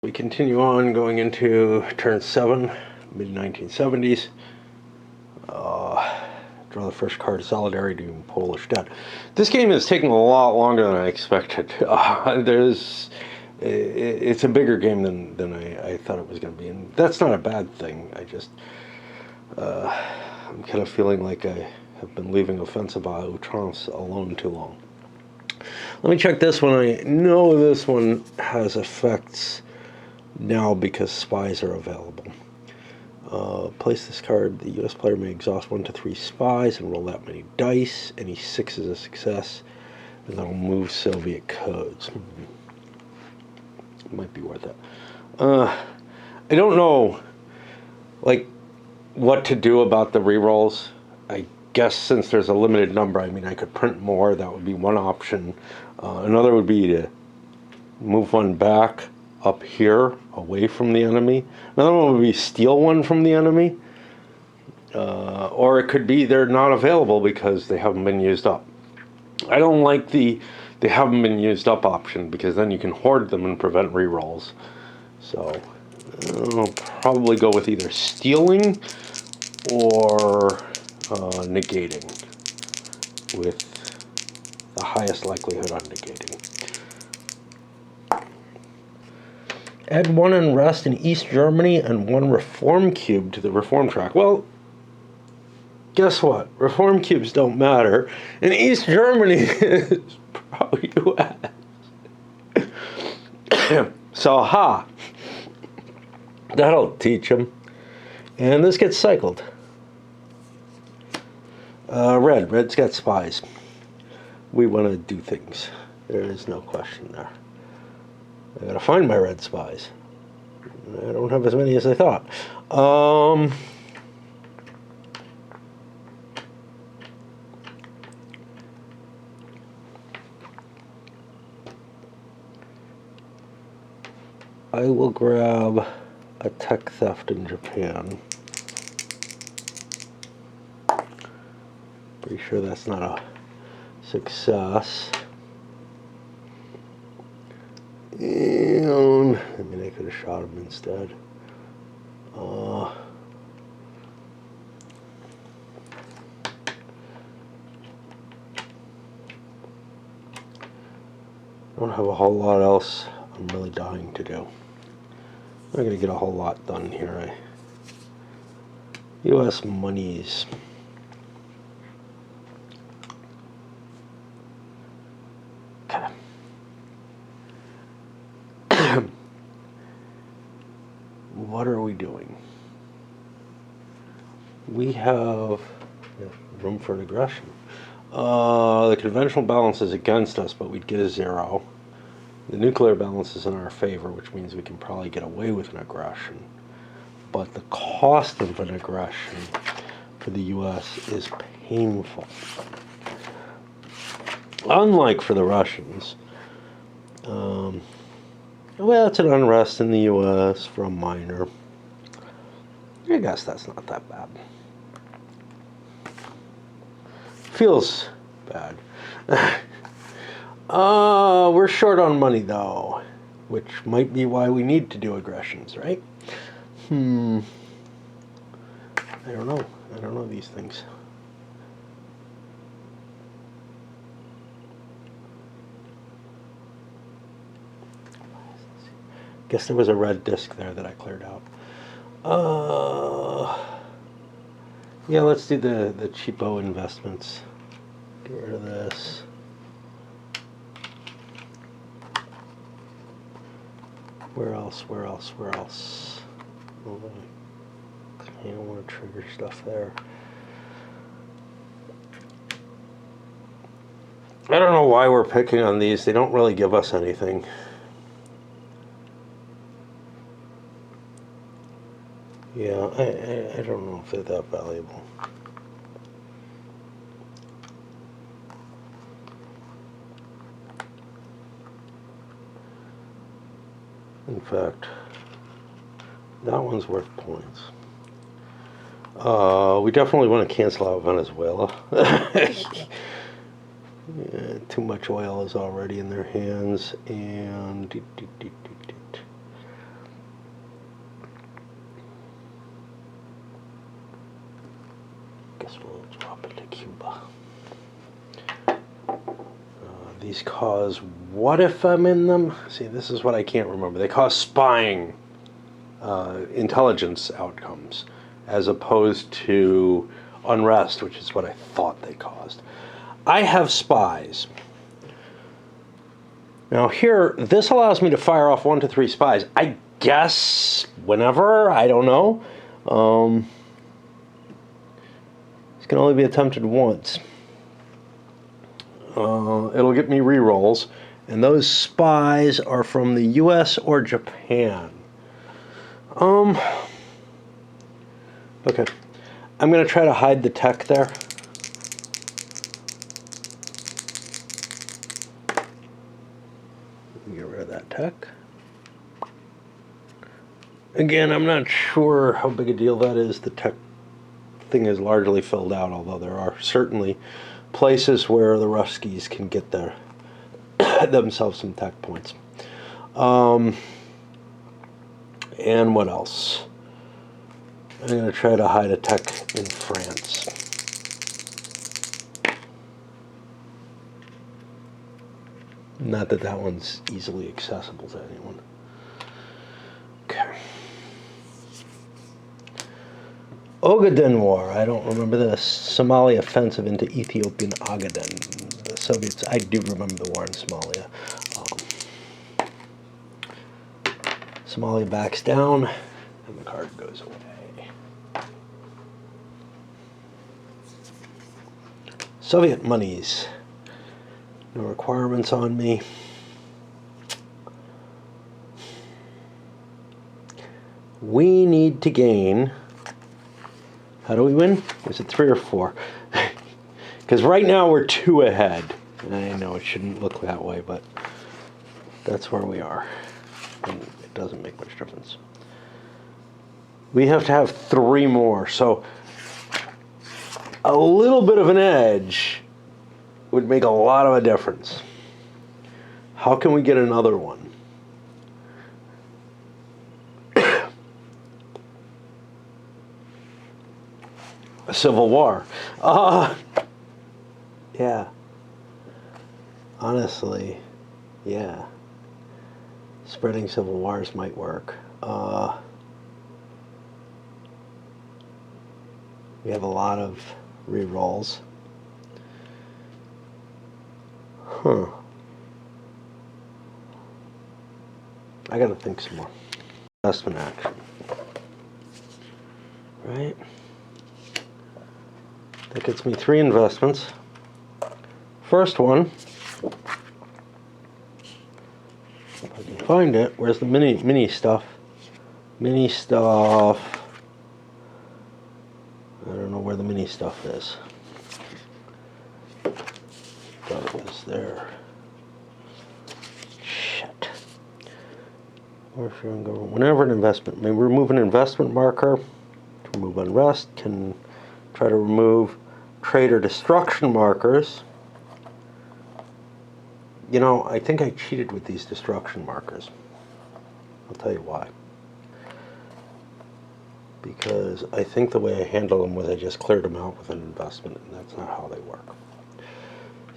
We continue on going into turn 7, mid-1970s. Draw the first card, Solidarity in Polish Debt. This game is taking a lot longer than I expected. It's a bigger game than I thought it was going to be, and that's not a bad thing. I'm kind of feeling like I have been leaving Offensive à Outrance alone too long. Let me check this one. I know this one has effects now because spies are available. Place this card. The U.S. player may exhaust 1 to 3 spies and roll that many dice. Any 6 is a success, and that'll move Soviet codes. It might be worth it. I don't know, what to do about the rerolls. I guess since there's a limited number, I could print more. That would be one option. Another would be to move one back up here away from the enemy. Another one would be steal one from the enemy. Or it could be they're not available because they haven't been used up. I don't like the they haven't been used up option because then you can hoard them and prevent rerolls. So I'll probably go with either stealing or negating, with the highest likelihood on negating. Add 1 unrest in East Germany and 1 reform cube to the reform track. Well, guess what? Reform cubes don't matter. And East Germany is pro-US. So, that'll teach them. And this gets cycled. Red's got spies. We want to do things. There is no question there. I gotta find my red spies. I don't have as many as I thought. I will grab a tech theft in Japan. Pretty sure that's not a success. And I could have shot him instead. I don't have a whole lot else I'm really dying to do. I'm not going to get a whole lot done here. U.S. monies. Okay. What are we doing? We have room for an aggression. The conventional balance is against us, but we'd get a 0. The nuclear balance is in our favor, which means we can probably get away with an aggression. But the cost of an aggression for the U.S. is painful. Unlike for the Russians. Well, it's an unrest in the U.S. for a minor. I guess that's not that bad. Feels bad. We're short on money, though, which might be why we need to do aggressions, right? I don't know. I don't know these things. Guess there was a red disc there that I cleared out. Yeah, let's do the cheapo investments. Get rid of this. Where else? Oh, I don't want to trigger stuff there. I don't know why we're picking on these. They don't really give us anything. Yeah, I don't know if they're that valuable. In fact, that one's worth points. We definitely want to cancel out Venezuela. Yeah, too much oil is already in their hands, and This will drop into Cuba. These cause what if I'm in them? See, this is what I can't remember. They cause spying intelligence outcomes as opposed to unrest, which is what I thought they caused. I have spies. Now here, this allows me to fire off 1 to 3 spies. I guess whenever, I don't know. This can only be attempted once. It'll get me rerolls, and those spies are from the US or Japan. Okay. I'm going to try to hide the tech there. Get rid of that tech. Again, I'm not sure how big a deal that is. The tech thing is largely filled out, although there are certainly places where the Ruskies can get themselves some tech points. And what else? I'm going to try to hide a tech in France. Not that that one's easily accessible to anyone. Okay. Ogaden War. I don't remember this. Somali offensive into Ethiopian Ogaden. The Soviets. I do remember the war in Somalia. Somalia backs down, and the card goes away. Soviet monies. No requirements on me. We need to gain. How do we win? Is it 3 or 4? Because right now we're 2 ahead. I know it shouldn't look that way, but that's where we are. And it doesn't make much difference. We have to have 3 more. So a little bit of an edge would make a lot of a difference. How can we get another one? A civil war. Yeah. Honestly, yeah. Spreading civil wars might work. We have a lot of rerolls. Huh. I gotta think some more. Investment action. Right? That gets me 3 investments. First one, if I can find it, where's the mini stuff? Mini stuff. I don't know where the mini stuff is. Thought it was there. Shit. Whenever an investment, may remove an investment marker to remove unrest, can try to remove trader destruction markers. You know, I think I cheated with these destruction markers. I'll tell you why. Because I think the way I handled them was I just cleared them out with an investment, and that's not how they work.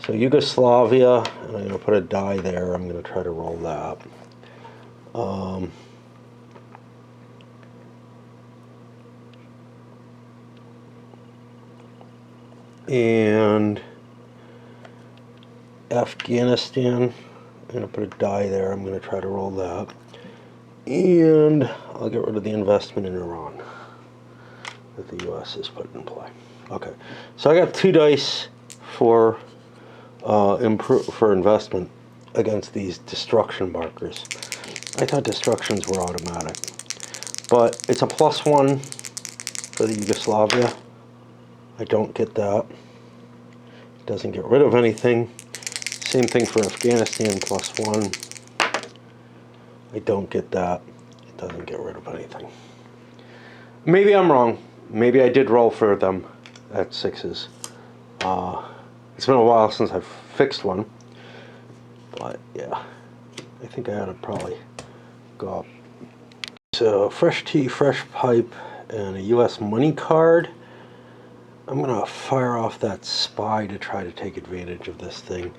So Yugoslavia, and I'm going to put a die there. I'm going to try to roll that. And Afghanistan, I'm going to put a die there. I'm going to try to roll that. And I'll get rid of the investment in Iran that the U.S. has put in play. Okay, so I got 2 dice for investment against these destruction markers. I thought destructions were automatic, but it's a +1 for the Yugoslavia. I don't get that. It doesn't get rid of anything. Same thing for Afghanistan, +1. I don't get that. It doesn't get rid of anything. Maybe I'm wrong. Maybe I did roll for them at 6s. It's been a while since I've fixed one. But yeah, I think I ought to probably go up. So fresh tea, fresh pipe, and a US money card. I'm gonna fire off that spy to try to take advantage of this thing.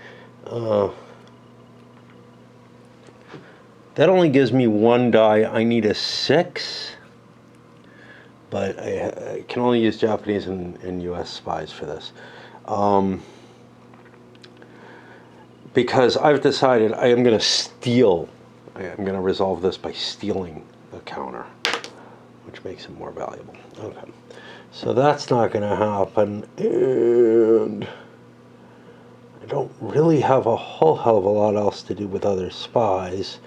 That only gives me 1 die. I need a 6, but I can only use Japanese and US spies for this. Because I've decided I am going to steal. I'm going to resolve this by stealing the counter, which makes it more valuable. Okay. So that's not going to happen, and I don't really have a whole hell of a lot else to do with other spies.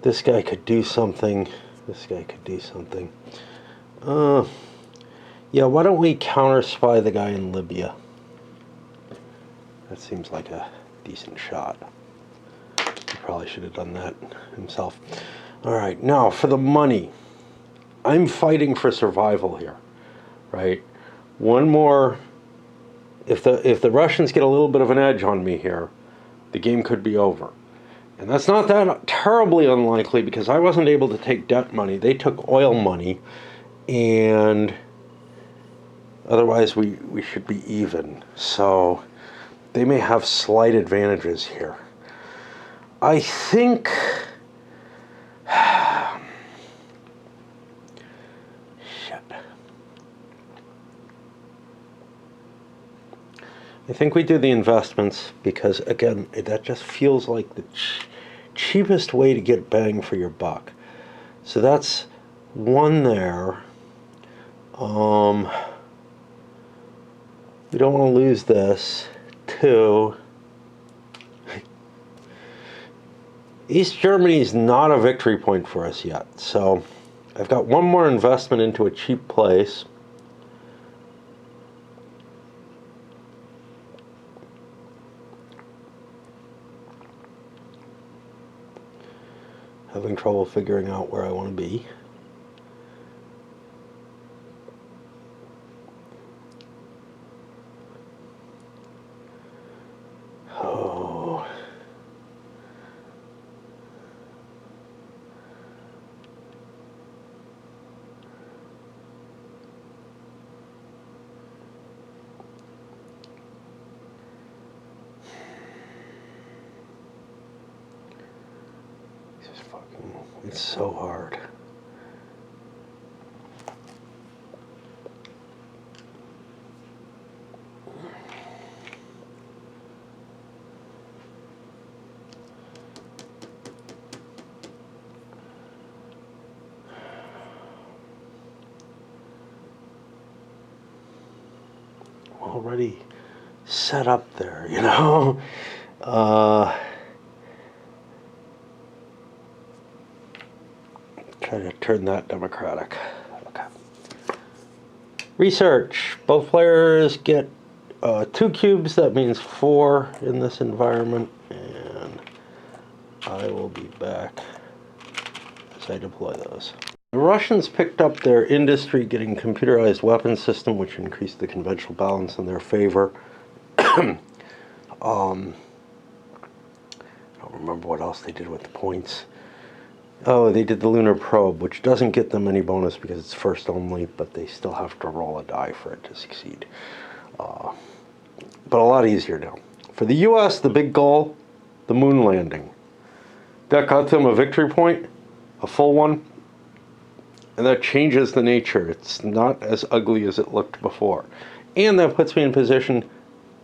This guy could do something. This guy could do something. Yeah, why don't we counter-spy the guy in Libya? That seems like a decent shot. He probably should have done that himself. All right, now for the money. I'm fighting for survival here, right? One more. If the Russians get a little bit of an edge on me here, the game could be over. And that's not that terribly unlikely because I wasn't able to take debt money. They took oil money, and otherwise we should be even. So they may have slight advantages here. I think I think we do the investments because, again, that just feels like the cheapest way to get bang for your buck. So that's 1 there. We don't want to lose this. 2. East Germany is not a victory point for us yet. So I've got 1 more investment into a cheap place. Having trouble figuring out where I want to be. Oh. It's so hard. Already set up there, you know? Try to turn that democratic. Okay. Research. Both players get 2 cubes. That means 4 in this environment. And I will be back as I deploy those. The Russians picked up their industry getting computerized weapons system, which increased the conventional balance in their favor. I don't remember what else they did with the points. Oh, they did the lunar probe, which doesn't get them any bonus because it's first only, but they still have to roll a die for it to succeed. But a lot easier now. For the U.S., the big goal, the moon landing. That got them a victory point, a full one, and that changes the nature. It's not as ugly as it looked before. And that puts me in position,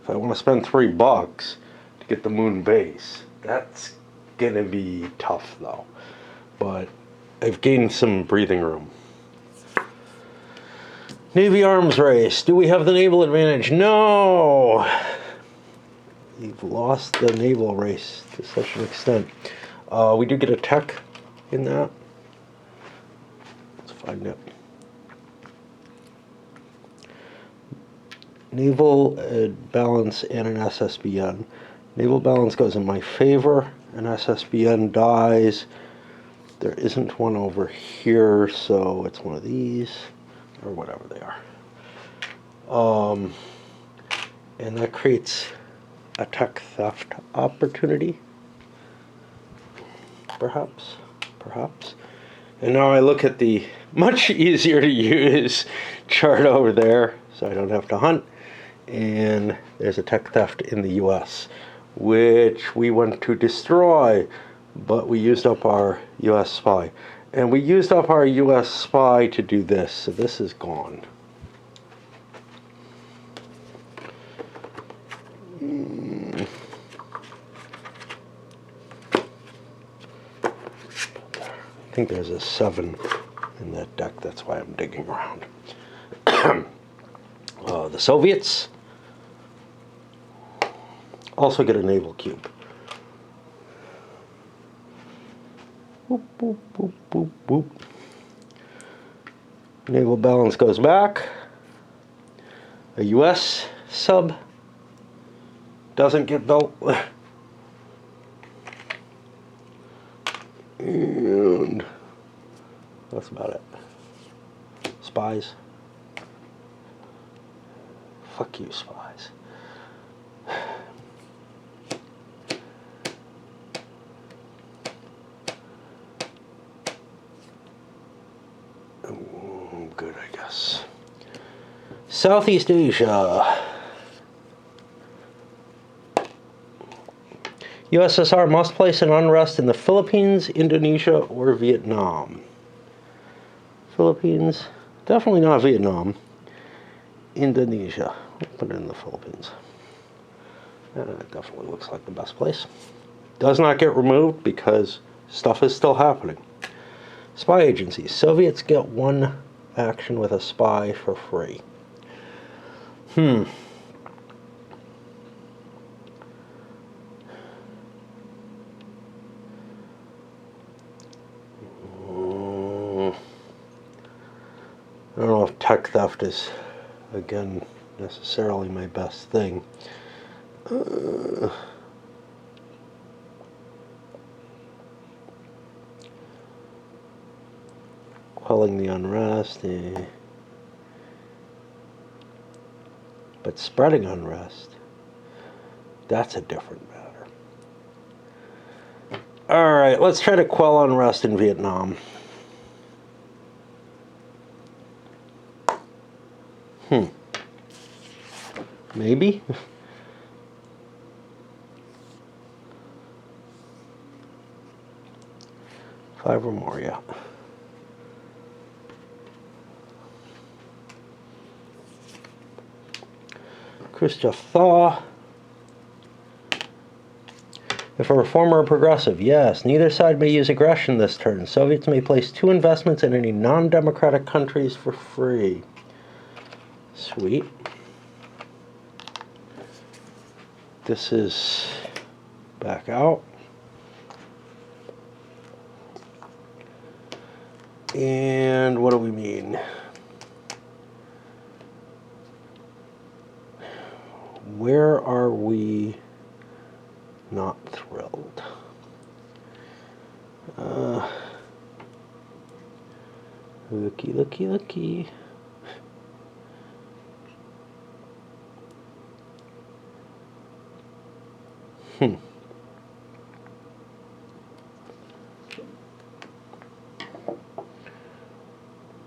if I want to spend $3 to get the moon base. That's going to be tough, though. But I've gained some breathing room. Navy arms race. Do we have the naval advantage? No! We've lost the naval race to such an extent. We do get a tech in that. Let's find it. Naval balance and an SSBN. Naval balance goes in my favor. An SSBN dies. There isn't one over here, so it's one of these, or whatever they are. And that creates a tech theft opportunity, perhaps. And now I look at the much easier to use chart over there. so I don't have to hunt. And there's a tech theft in the US, which we want to destroy, but we used up our US spy. And we used up our US spy to do this, so this is gone. I think there's a 7 in that deck, that's why I'm digging around. The Soviets also get a naval cube. Boop, boop, boop, boop, boop. Naval balance goes back. A US sub doesn't get built. And that's about it. Spies. Fuck you, spies. Good, I guess. Southeast Asia. USSR must place an unrest in the Philippines, Indonesia, or Vietnam. Philippines, definitely not Vietnam. Indonesia, we'll put it in the Philippines. It definitely looks like the best place. Does not get removed because stuff is still happening. Spy agencies. Soviets get 1 action with a spy for free. I don't know if tech theft is, again, necessarily my best thing. Quelling the unrest, but spreading unrest, that's a different matter. All right, let's try to quell unrest in Vietnam. Maybe. Five or more, yeah. Khrushchev thaw. If a reformer or progressive, yes. Neither side may use aggression this turn. Soviets may place 2 investments in any non-democratic countries for free. Sweet. This is back out. And what do we mean? Where are we not thrilled? Looky, looky, looky.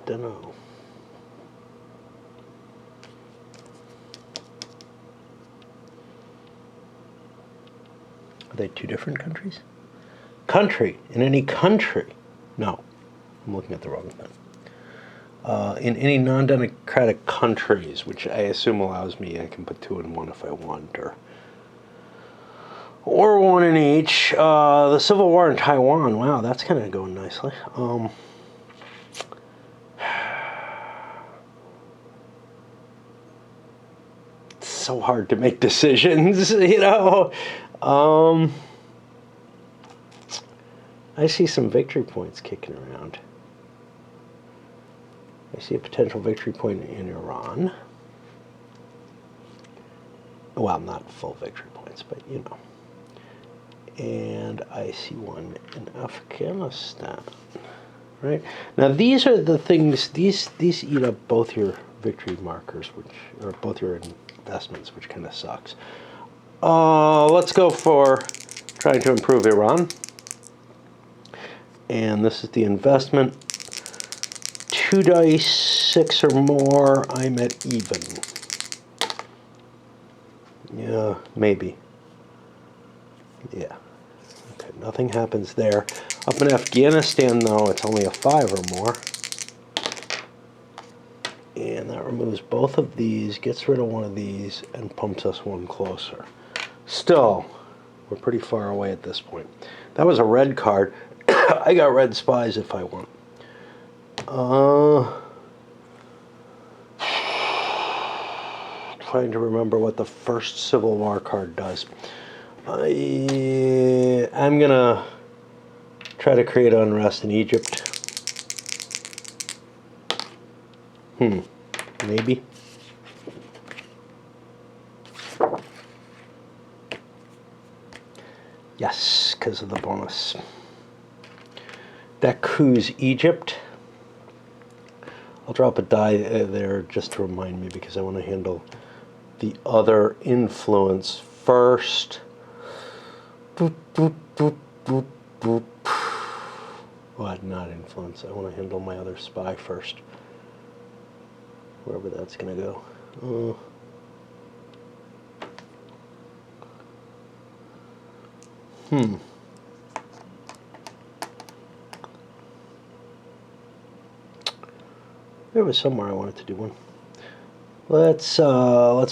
Dunno. Are they 2 different countries? Country. In any country. No. I'm looking at the wrong thing. In any non-democratic countries, which I assume allows me, I can put 2 in 1 if I want, or 1 in each. The Civil War in Taiwan. Wow, that's kind of going nicely. It's so hard to make decisions, you know. I see some victory points kicking around. I see a potential victory point in Iran. Well, not full victory points, but you know. And I see one in Afghanistan. Right? Now these are the things, these eat up both your victory markers, or both your investments, which kind of sucks. Let's go for trying to improve Iran. And this is the investment. 2 dice, 6 or more, I'm at even. Yeah, maybe. Yeah. Okay, nothing happens there. Up in Afghanistan, though, it's only a 5 or more. And that removes both of these, gets rid of one of these, and pumps us one closer. Still, we're pretty far away at this point. That was a red card. I got red spies if I want. Trying to remember what the first Civil War card does. I'm gonna try to create unrest in Egypt. Maybe. Yes, because of the bonus. That coups Egypt. I'll drop a die there just to remind me because I want to handle the other influence first. Boop, boop, boop, boop, boop. What? Not influence. I want to handle my other spy first. Wherever that's going to go. There was somewhere I wanted to do one. Let's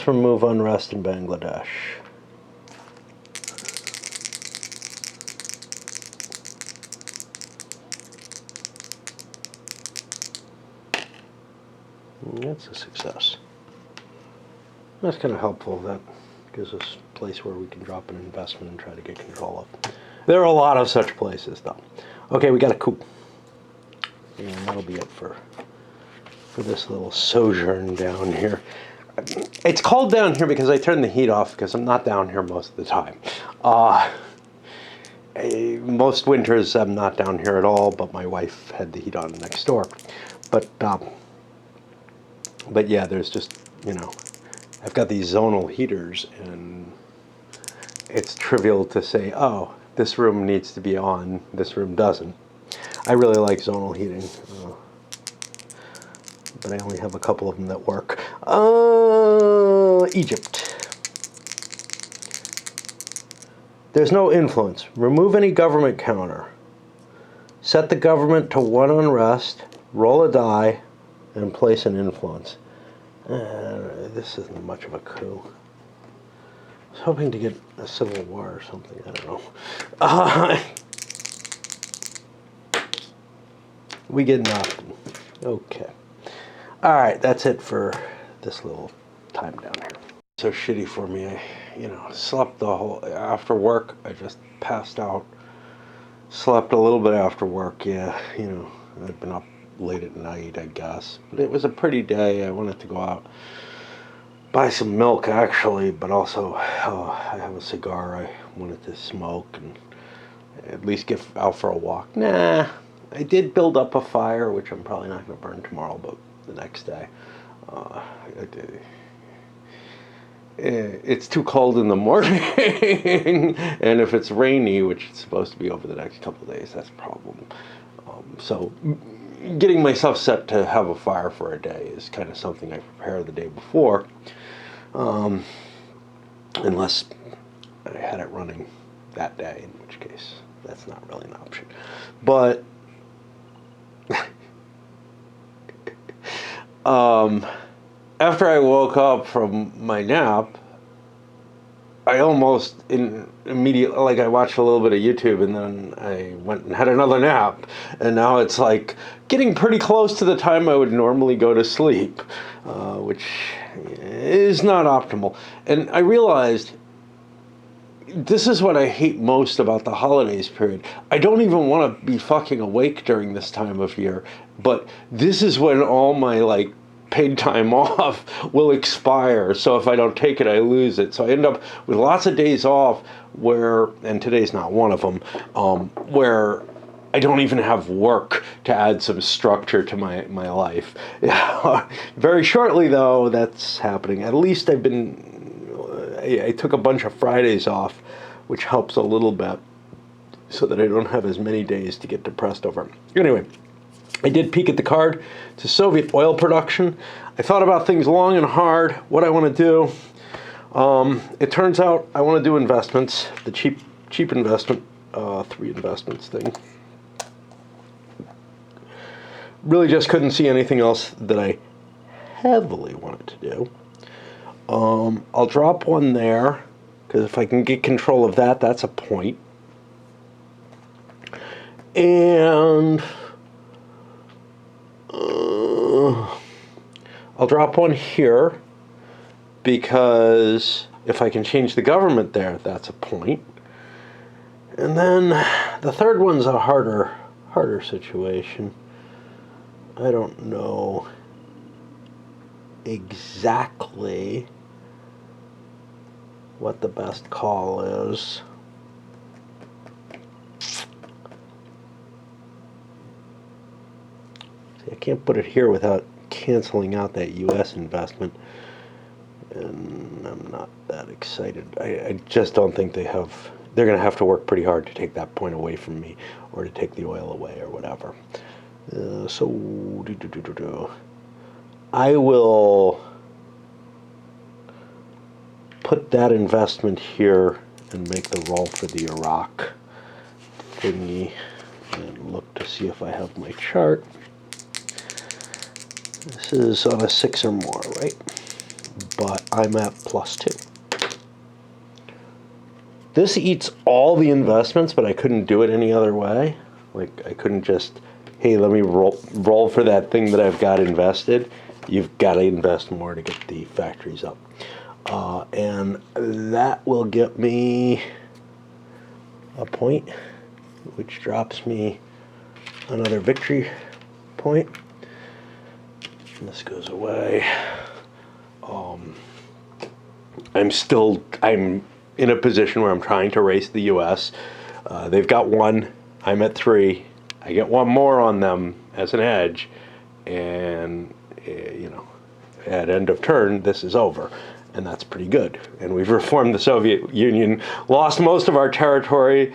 remove unrest in Bangladesh. That's a success. That's kind of helpful. That gives us a place where we can drop an investment and try to get control of. There are a lot of such places, though. Okay, we got a coup. And that'll be it for this little sojourn down here. It's called down here because I turned the heat off because I'm not down here most of the time. Most winters I'm not down here at all, but my wife had the heat on next door. But yeah, there's just, I've got these zonal heaters, and it's trivial to say, oh, this room needs to be on, this room doesn't. I really like zonal heating, but I only have a couple of them that work. Egypt. There's no influence. Remove any government counter. Set the government to 1 unrest, roll a die, and place an influence. This isn't much of a coup. I was hoping to get a civil war or something. I don't know. We get nothing. Okay. All right, that's it for this little time down here. So shitty for me. I, slept the whole after work. I just passed out. Slept a little bit after work. Yeah, I'd been up late at night, I guess. But it was a pretty day. I wanted to go out, buy some milk actually, but also I have a cigar I wanted to smoke and at least get out for a walk. Nah, I did build up a fire, which I'm probably not going to burn tomorrow, but the next day. It's too cold in the morning, and if it's rainy, which it's supposed to be over the next couple of days, that's a problem. So getting myself set to have a fire for a day is kind of something I prepare the day before, unless I had it running that day, in which case that's not really an option. But after I woke up from my nap, I almost immediately, like, I watched a little bit of YouTube and then I went and had another nap, and now it's like getting pretty close to the time I would normally go to sleep, which is not optimal. And I realized this is what I hate most about the holidays period. I don't even want to be fucking awake during this time of year, but this is when all my paid time off will expire. So if I don't take it, I lose it. So I end up with lots of days off where, and today's not one of them, where I don't even have work to add some structure to my life. Very shortly though, that's happening. At least I took a bunch of Fridays off, which helps a little bit so that I don't have as many days to get depressed over. Anyway, I did peek at the card to Soviet oil production. I thought about things long and hard, what I want to do. It turns out I want to do investments, the cheap investment, 3 investments thing. Really just couldn't see anything else that I heavily wanted to do. I'll drop one there, because if I can get control of that, that's a point. And I'll drop one here, because if I can change the government there, that's a point. And then the third one's a harder situation. I don't know exactly what the best call is. See, I can't put it here without canceling out that U.S. investment, and I'm not that excited. I just don't think they're going to have to work pretty hard to take that point away from me, or to take the oil away, or whatever. I will put that investment here and make the roll for the Iraq thingy, and look to see if I have my chart. This is on a 6 or more, right? But I'm at +2. This eats all the investments, but I couldn't do it any other way. Like, I couldn't just, hey, let me roll for that thing that I've got invested. You've got to invest more to get the factories up. And that will get me a point, which drops me another victory point. And this goes away. I'm in a position where I'm trying to race the U.S. They've got 1. I'm at 3. I get 1 more on them as an edge, and at end of turn, this is over, and that's pretty good. And we've reformed the Soviet Union, lost most of our territory,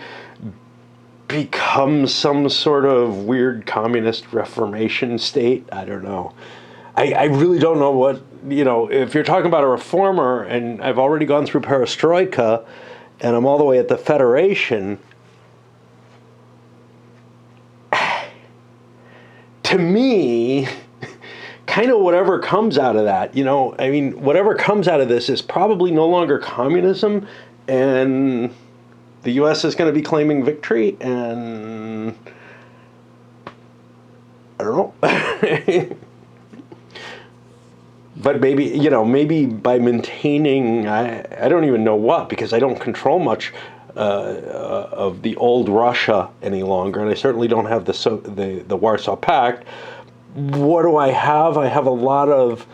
become some sort of weird communist reformation state. I don't know. I really don't know what, if you're talking about a reformer, and I've already gone through perestroika, and I'm all the way at the Federation, to me, kind of whatever comes out of that, whatever comes out of this is probably no longer communism, and the U.S. is going to be claiming victory, and I don't know. But maybe by maintaining, I don't even know what, because I don't control much of the old Russia any longer, and I certainly don't have the Warsaw Pact. What do I have? I have a lot of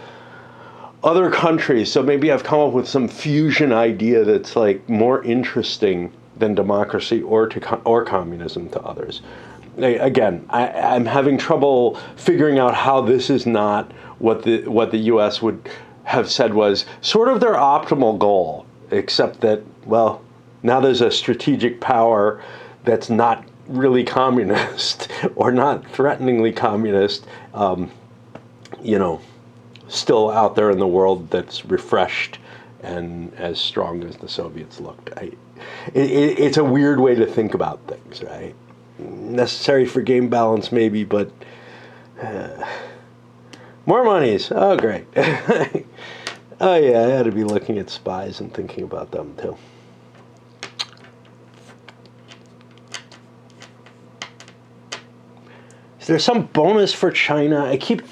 other countries, so maybe I've come up with some fusion idea that's like more interesting than democracy or communism to others. Again, I'm having trouble figuring out how this is not what the U.S. would have said was sort of their optimal goal, except that, well, now there's a strategic power that's not really communist or not threateningly communist, still out there in the world, that's refreshed and as strong as the Soviets looked. It's a weird way to think about things, right? Necessary for game balance, maybe, but more monies. Oh, great. Oh, yeah, I had to be looking at spies and thinking about them, too. Is there some bonus for China? I keep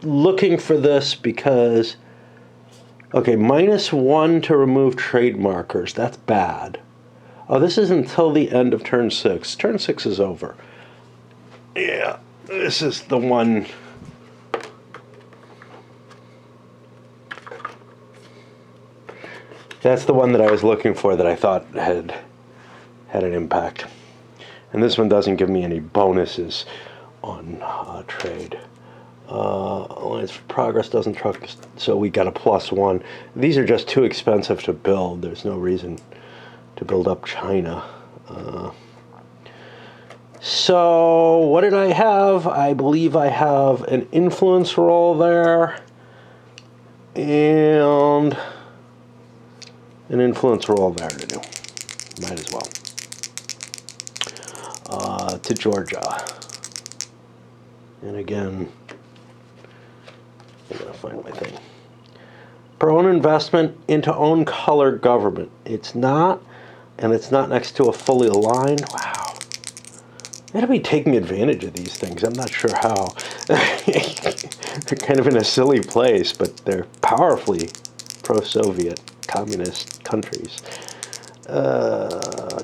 looking for this because, okay, -1 to remove trade markers. That's bad. Oh, this is until the end of turn 6. Turn 6 is over. Yeah, this is the one. That's the one that I was looking for, that I thought had an impact. And this one doesn't give me any bonuses on trade. Alliance for Progress doesn't truck, so we got a +1. These are just too expensive to build. There's no reason to build up China. So what did I have? I believe I have an influence roll there, and an influence roll there to do. Might as well. To Georgia. And again, I'm going to find my thing. Per own investment into own color government. It's not, and it's not next to a fully aligned. Wow. They gotta be taking advantage of these things. I'm not sure how. They're kind of in a silly place, but they're powerfully pro-Soviet communist countries.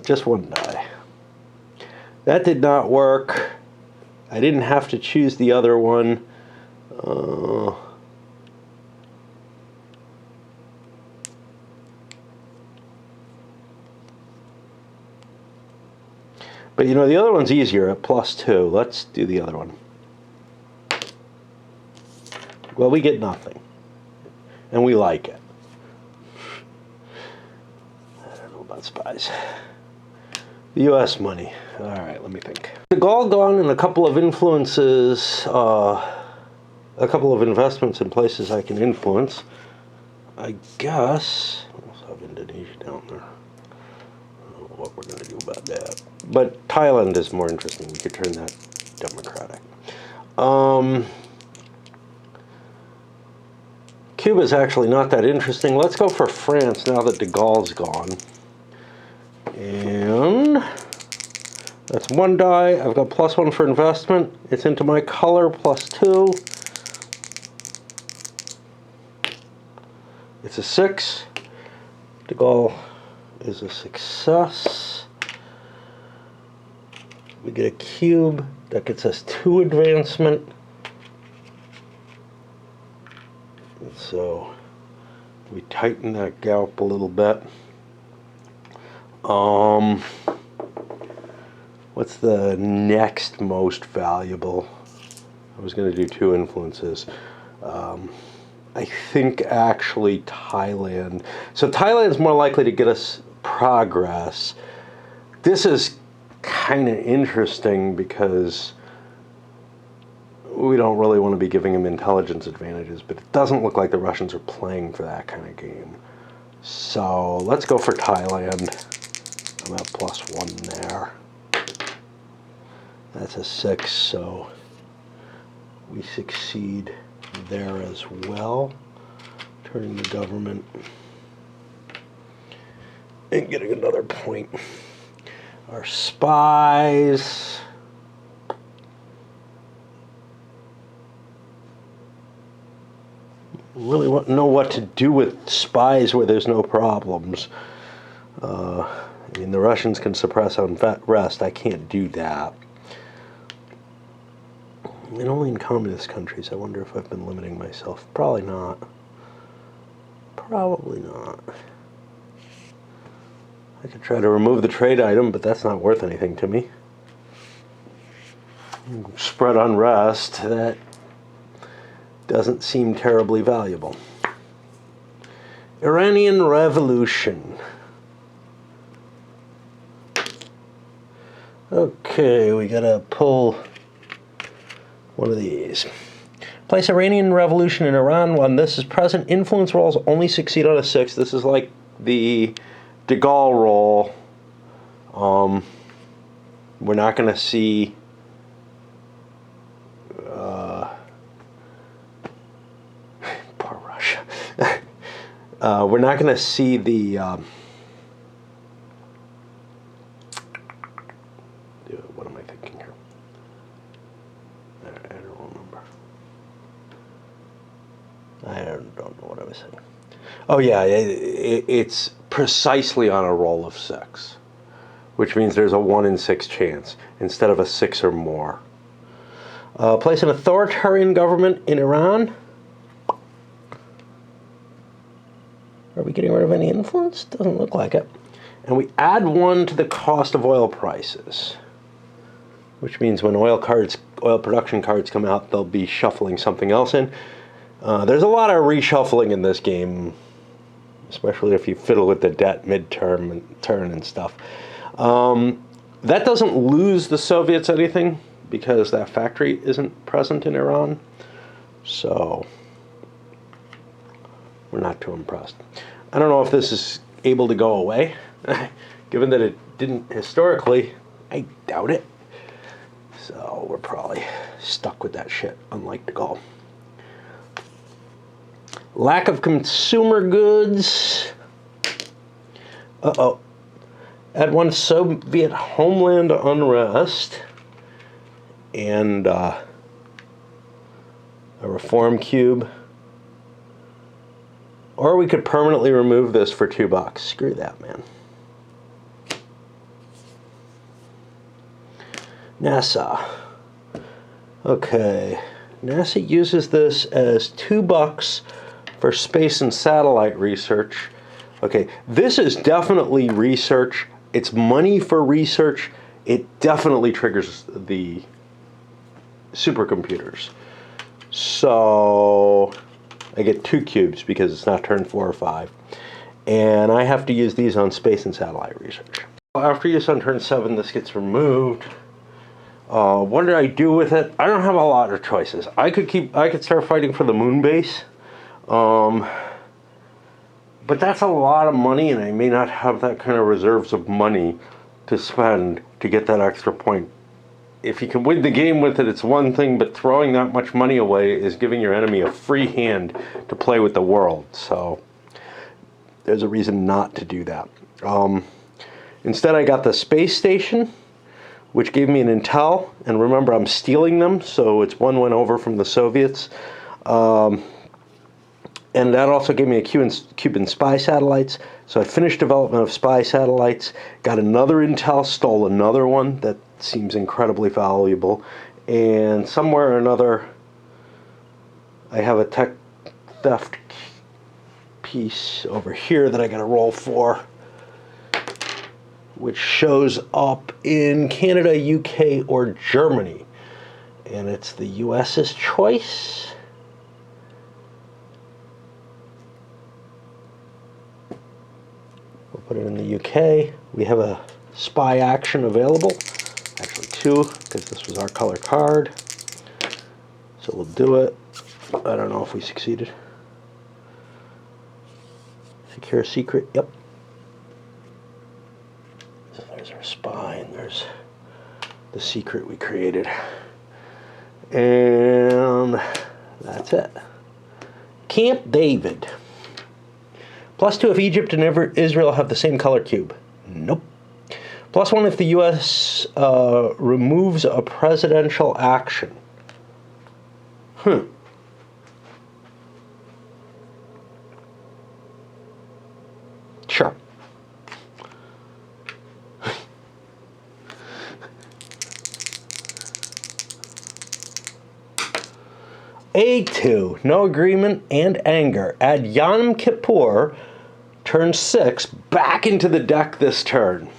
Just one die. That did not work. I didn't have to choose the other one. But you know, the other one's easier at +2. Let's do the other one. Well, we get nothing. And we like it. I don't know about spies. The U.S. money. All right, let me think. De Gaulle gone and a couple of influences, a couple of investments in places I can influence. I guess. I also have Indonesia down there. I don't know what we're going to do about that. But Thailand is more interesting. We could turn that democratic. Cuba is actually not that interesting. Let's go for France now that de Gaulle's gone. And that's one die. I've got +1 for investment. It's into my color, +2. It's a 6. De Gaulle is a success. We get a cube. That gets us 2 advancement. And so we tighten that gap a little bit. What's the next most valuable? I was going to do 2 influences. I think actually Thailand. So Thailand's more likely to get us progress. This is kind of interesting because we don't really want to be giving them intelligence advantages, but it doesn't look like the Russians are playing for that kind of game. So let's go for Thailand. I'm at +1 there. That's a 6, so we succeed there as well. Turning the government and getting another point. Our spies. Really want to know what to do with spies where there's no problems. I mean, the Russians can suppress unrest. I can't do that. And only in communist countries. I wonder if I've been limiting myself. Probably not. Probably not. I could try to remove the trade item, but that's not worth anything to me. Spread unrest. That doesn't seem terribly valuable. Iranian Revolution. Okay, we gotta pull one of these. Place Iranian Revolution in Iran. When this is present, influence rolls only succeed on a 6. This is like the de Gaulle roll. We're not going to see poor Russia. We're not going to see the what am I thinking here? I don't remember. I don't know what I was saying. Oh yeah, it's precisely on a roll of 6, which means there's a 1 in 6 chance instead of a 6 or more. Place an authoritarian government in Iran. Are we getting rid of any influence? Doesn't look like it. And we add 1 to the cost of oil prices, which means when oil production cards come out, they'll be shuffling something else in. There's a lot of reshuffling in this game, especially if you fiddle with the debt midterm and turn and stuff. That doesn't lose the Soviets anything because that factory isn't present in Iran. So we're not too impressed. I don't know if this is able to go away. Given that it didn't historically, I doubt it. So we're probably stuck with that shit, unlike de Gaulle. Lack of consumer goods. Uh-oh. At one Soviet homeland unrest. And a reform cube. Or we could permanently remove this for $2. Screw that, man. NASA. Okay. NASA uses this as $2 for space and satellite research. Okay, this is definitely research. It's money for research. It definitely triggers the supercomputers. So I get 2 cubes because it's not turn 4 or 5. And I have to use these on space and satellite research. After use on turn 7, this gets removed. What did I do with it? I don't have a lot of choices. I could start fighting for the moon base. But that's a lot of money, and I may not have that kind of reserves of money to spend to get that extra point. If you can win the game with it, it's one thing, but throwing that much money away is giving your enemy a free hand to play with the world. So there's a reason not to do that. Instead, I got the space station, which gave me an intel. And remember, I'm stealing them, so it's one went over from the Soviets. And that also gave me a Cuban spy satellites. So I finished development of spy satellites, got another intel, stole another one that seems incredibly valuable. And somewhere or another, I have a tech theft piece over here that I got to roll for, which shows up in Canada, UK, or Germany. And it's the US's choice. Put it in the UK. We have a spy action available. Actually 2, because this was our color card. So we'll do it. I don't know if we succeeded. Secure secret, yep. So there's our spy, and there's the secret we created. And that's it. Camp David. +2 if Egypt and Israel have the same color cube. Nope. +1 if the U.S. Removes a presidential action. Sure. A2, no agreement and anger. Add Yom Kippur, turn 6, back into the deck this turn.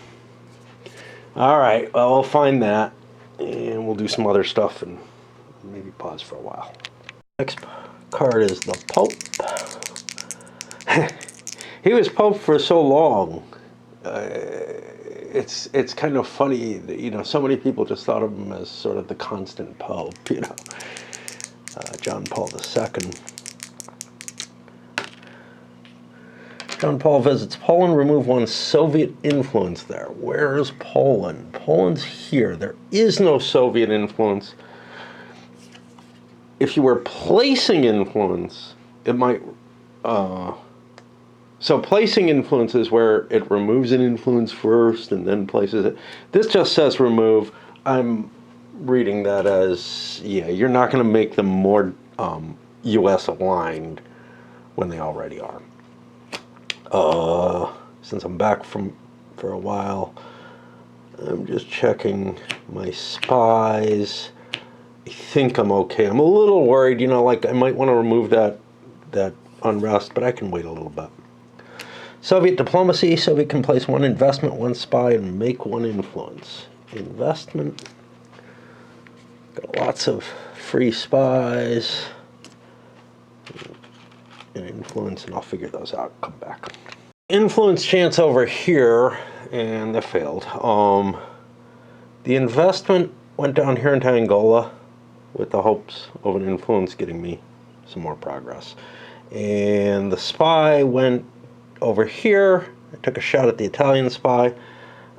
Alright, well, we'll find that. And we'll do some other stuff and maybe pause for a while. Next card is the Pope. He was Pope for so long. It's kind of funny that, you know, so many people just thought of him as sort of the constant Pope, you know. John Paul II. John Paul visits Poland, remove 1 Soviet influence there. Where's Poland? Poland's here. There is no Soviet influence. If you were placing influence, it might... So placing influence is where it removes an influence first and then places it. This just says remove. I'm reading that as, yeah, you're not going to make them more U.S. aligned when they already are. Since I'm back for a while, I'm just checking my spies. I think I'm okay. I'm a little worried, you know, like I might want to remove that unrest, but I can wait a little bit. Soviet diplomacy. Soviet can place 1 investment, 1 spy, and make 1 influence. Investment. Got lots of free spies and influence, and I'll figure those out. Come back. Influence chance over here, and they failed. The investment went down here into Angola with the hopes of an influence getting me some more progress. And the spy went over here I took a shot at the Italian spy.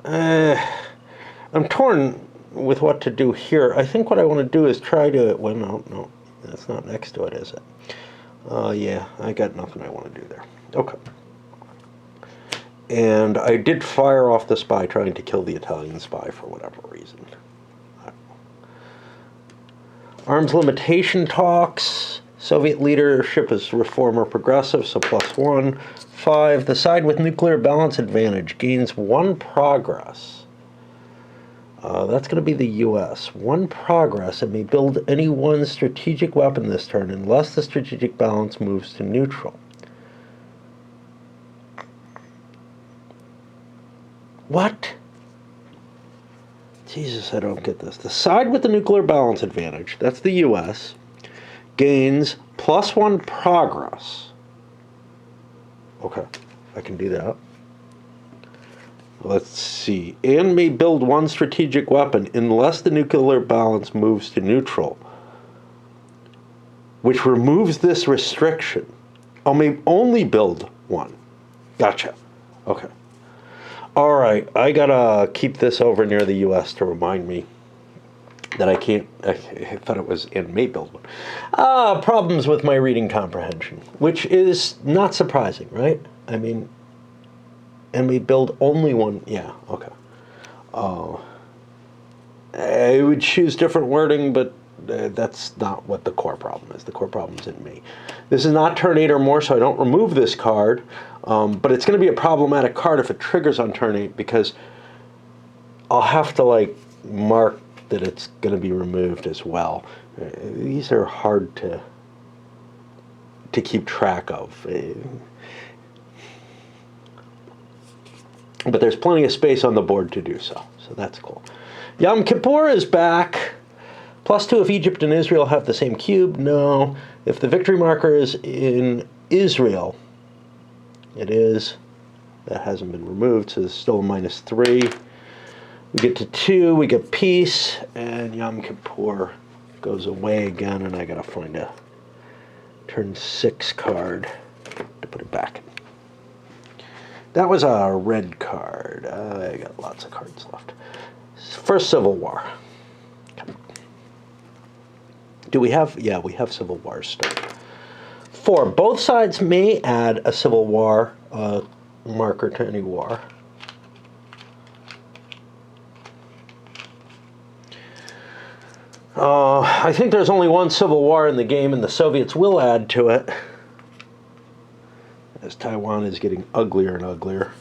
I'm torn with what to do here. I think what I want to do is try to... Well, no, that's not next to it, is it? Yeah, I got nothing I want to do there. Okay. And I did fire off the spy trying to kill the Italian spy for whatever reason. Arms limitation talks. Soviet leadership is reform or progressive, so +1. 5. The side with nuclear balance advantage gains 1 progress. That's going to be the U.S. 1 progress and may build any 1 strategic weapon this turn unless the strategic balance moves to neutral. What? Jesus, I don't get this. The side with the nuclear balance advantage, that's the U.S., gains +1 progress. Okay, I can do that. Let's see. And may build 1 strategic weapon unless the nuclear balance moves to neutral, which removes this restriction. Oh, may only build 1. Gotcha. Okay. All right, I gotta keep this over near the U.S. to remind me that I can't. I thought it was and may build 1. Problems with my reading comprehension, which is not surprising, right? I mean, and may build only 1. Yeah, okay. I would choose different wording, but that's not what the core problem is. The core problem is in me. This is not turn 8 or more, so I don't remove this card. But it's going to be a problematic card if it triggers on turn 8 because I'll have to like mark that it's going to be removed as well. These are hard to keep track of. But there's plenty of space on the board to do so. So that's cool. Yom Kippur is back. +2 if Egypt and Israel have the same cube. No. If the victory marker is in Israel, it is. That hasn't been removed, so it's still a -3. We get to 2, we get peace, and Yom Kippur goes away again, and I gotta find a turn 6 card to put it back in. That was a red card. I got lots of cards left. First Civil War. Do we have? Yeah, we have Civil War start. 4. Both sides may add a Civil War marker to any war. I think there's only 1 Civil War in the game, and the Soviets will add to it. As Taiwan is getting uglier and uglier.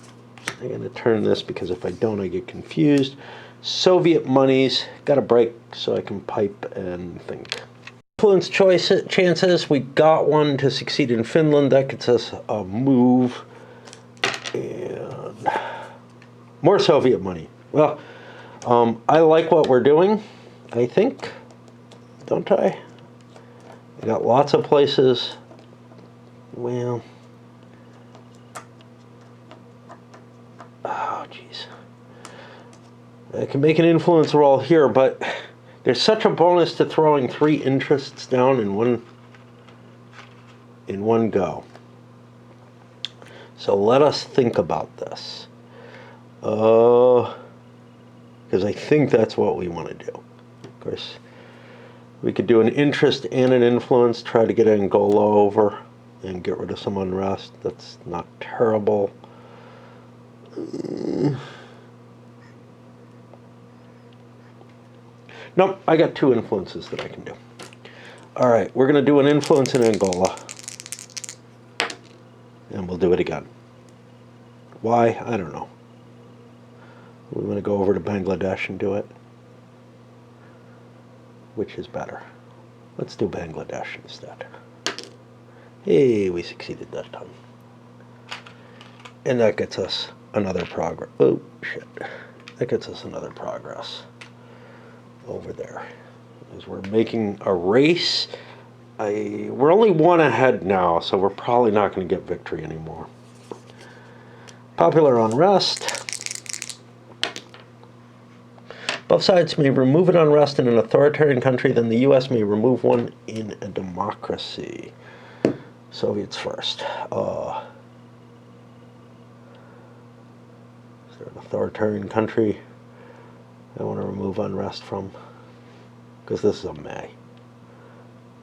I'm going to turn this because if I don't, I get confused. Soviet monies. Got to break so I can pipe and think. Influence chances. We got 1 to succeed in Finland. That gets us a move. And more Soviet money. Well, I like what we're doing, I think. Don't I? I got lots of places. Well... Oh, jeez. I can make an influence roll here, but there's such a bonus to throwing 3 interests down in one go. So let us think about this. Because I think that's what we want to do. Of course, we could do an interest and an influence, try to get Angola over and get rid of some unrest. That's not terrible. Nope, I got 2 influences that I can do. All right, we're going to do an influence in Angola. And we'll do it again. Why? I don't know. We want to go over to Bangladesh and do it. Which is better? Let's do Bangladesh instead. Hey, we succeeded that time. And that gets us another progress. Oh, shit. That gets us another progress over there. As we're making a race. We're only 1 ahead now, so we're probably not going to get victory anymore. Popular unrest. Both sides may remove an unrest in an authoritarian country, then the U.S. may remove one in a democracy. Soviets first. Is there an authoritarian country I want to remove unrest from? Because this is a May.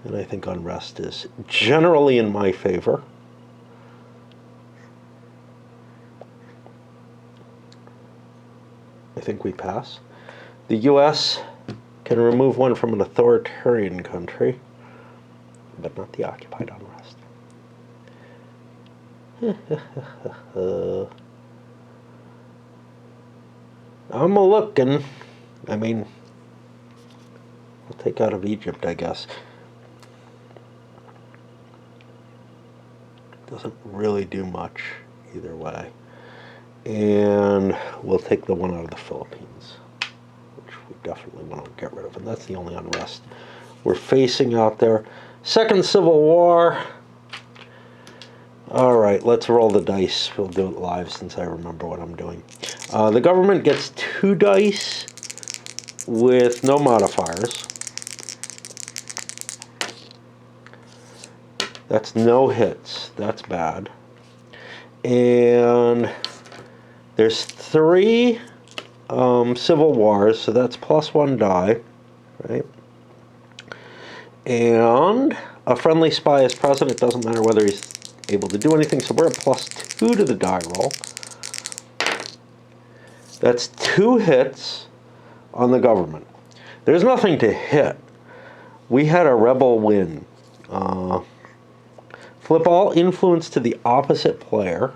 And I think unrest is generally in my favor. I think we pass. The U.S. can remove one from an authoritarian country, but not the occupied unrest. I'm a-looking. I mean, I'll take out of Egypt, I guess. Doesn't really do much either way. And we'll take the one out of the Philippines, which we definitely want to get rid of. And that's the only unrest we're facing out there. Second Civil War. All right, let's roll the dice. We'll do it live since I remember what I'm doing. The government gets 2 dice with no modifiers. That's no hits. That's bad. And there's 3 civil wars, so that's +1 die, right? And a friendly spy is present. It doesn't matter whether he's able to do anything, so we're at +2 to the die roll. That's 2 hits on the government. There's nothing to hit. We had a rebel win. Flip all influence to the opposite player.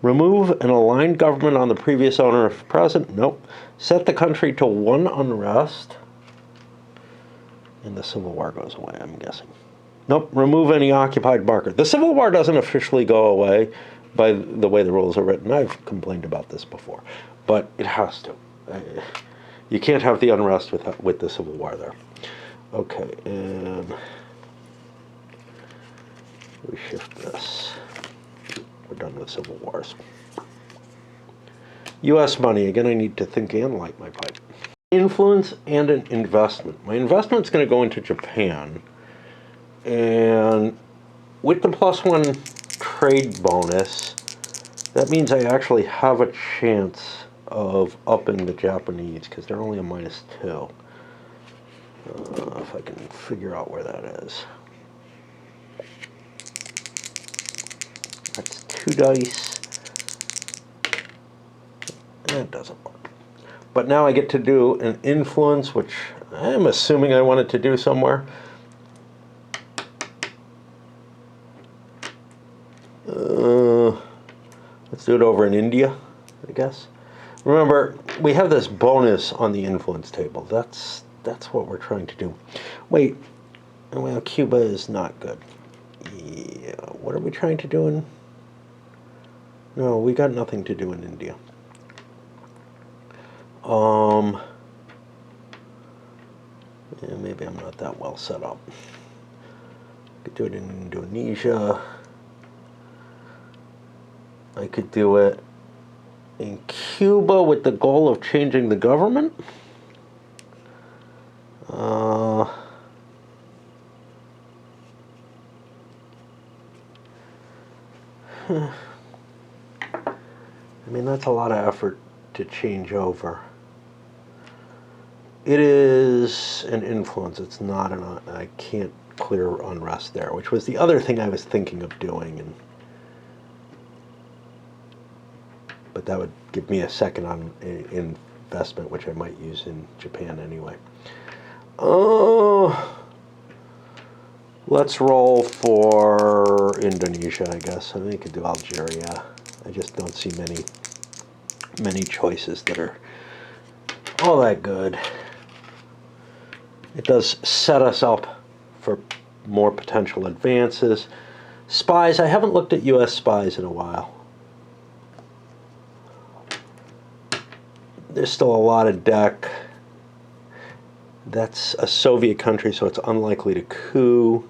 Remove an aligned government on the previous owner if present. Nope. Set the country to 1 unrest. And the Civil War goes away, I'm guessing. Nope. Remove any occupied marker. The Civil War doesn't officially go away by the way the rules are written. I've complained about this before. But it has to. You can't have the unrest with the Civil War there. Okay, and we shift this. We're done with Civil Wars. U.S. money. Again, I need to think and light my pipe. Influence and an investment. My investment's going to go into Japan. And with the +1 trade bonus, that means I actually have a chance of upping the Japanese, because they're only a -2. If I can figure out where that is. That's 2 dice. That doesn't work. But now I get to do an influence, which I'm assuming I wanted to do somewhere. Let's do it over in India, I guess. Remember, we have this bonus on the influence table. That's what we're trying to do. Wait, well, Cuba is not good. Yeah, what are we trying to do in? No, we got nothing to do in India. Yeah, maybe I'm not that well set up. Could do it in Indonesia. I could do it in Cuba with the goal of changing the government. I mean, that's a lot of effort to change over. It is an influence. It's not an. I can't clear unrest there, which was the other thing I was thinking of doing, but that would give me a second on investment, which I might use in Japan anyway. Let's roll for Indonesia, I guess. I think I could do Algeria. I just don't see many choices that are all that good. It does set us up for more potential advances. Spies, I haven't looked at U.S. spies in a while. There's still a lot of deck. That's a Soviet country, so it's unlikely to coup.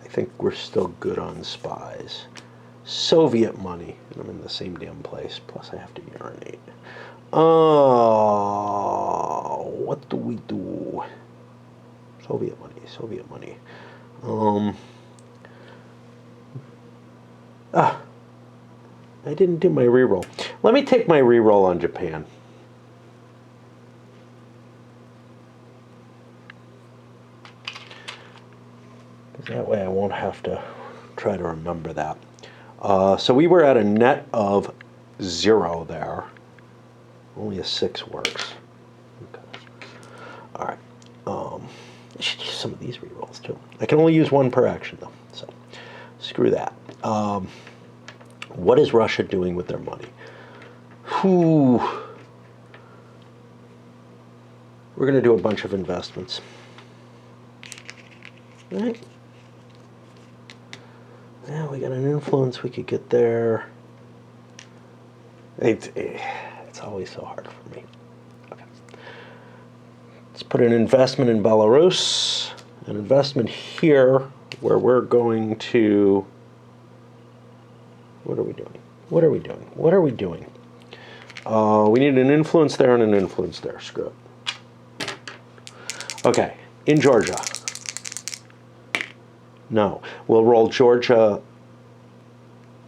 I think we're still good on spies. Soviet money, and I'm in the same damn place, plus I have to urinate. Oh, what do we do? Soviet money, Soviet money. I didn't do my reroll. Let me take my reroll on Japan. Because that way I won't have to try to remember that. So we were at a net of 0 there. Only a 6 works. Okay. All right. I should use some of these rerolls too. I can only use 1 per action though, so screw that. What is Russia doing with their money? Whew. We're going to do a bunch of investments. Right? Yeah, we got an influence we could get there. It's always so hard for me. Okay. Let's put an investment in Belarus, an investment here where we're going to... What are we doing? What are we doing? What are we doing? We need an influence there and an influence there. Screw it. Okay, in Georgia. No. We'll roll Georgia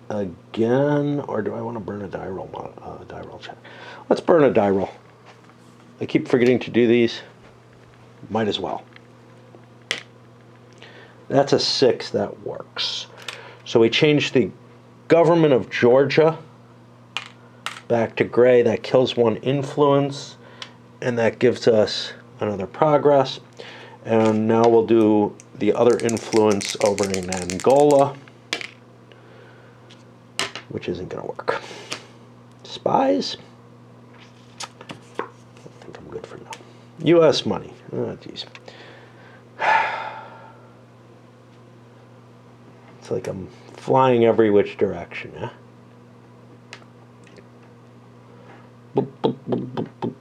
again, or do I want to burn a die roll check? Let's burn a die roll. I keep forgetting to do these. Might as well. That's a 6. That works. So we change the government of Georgia back to gray. That kills 1 influence, and that gives us another progress. And now we'll do the other influence over in Angola, which isn't going to work. Spies? I think I'm good for now. U.S. money. Oh, geez. It's like I'm flying every which direction, yeah? Boop, boop, boop, boop, boop.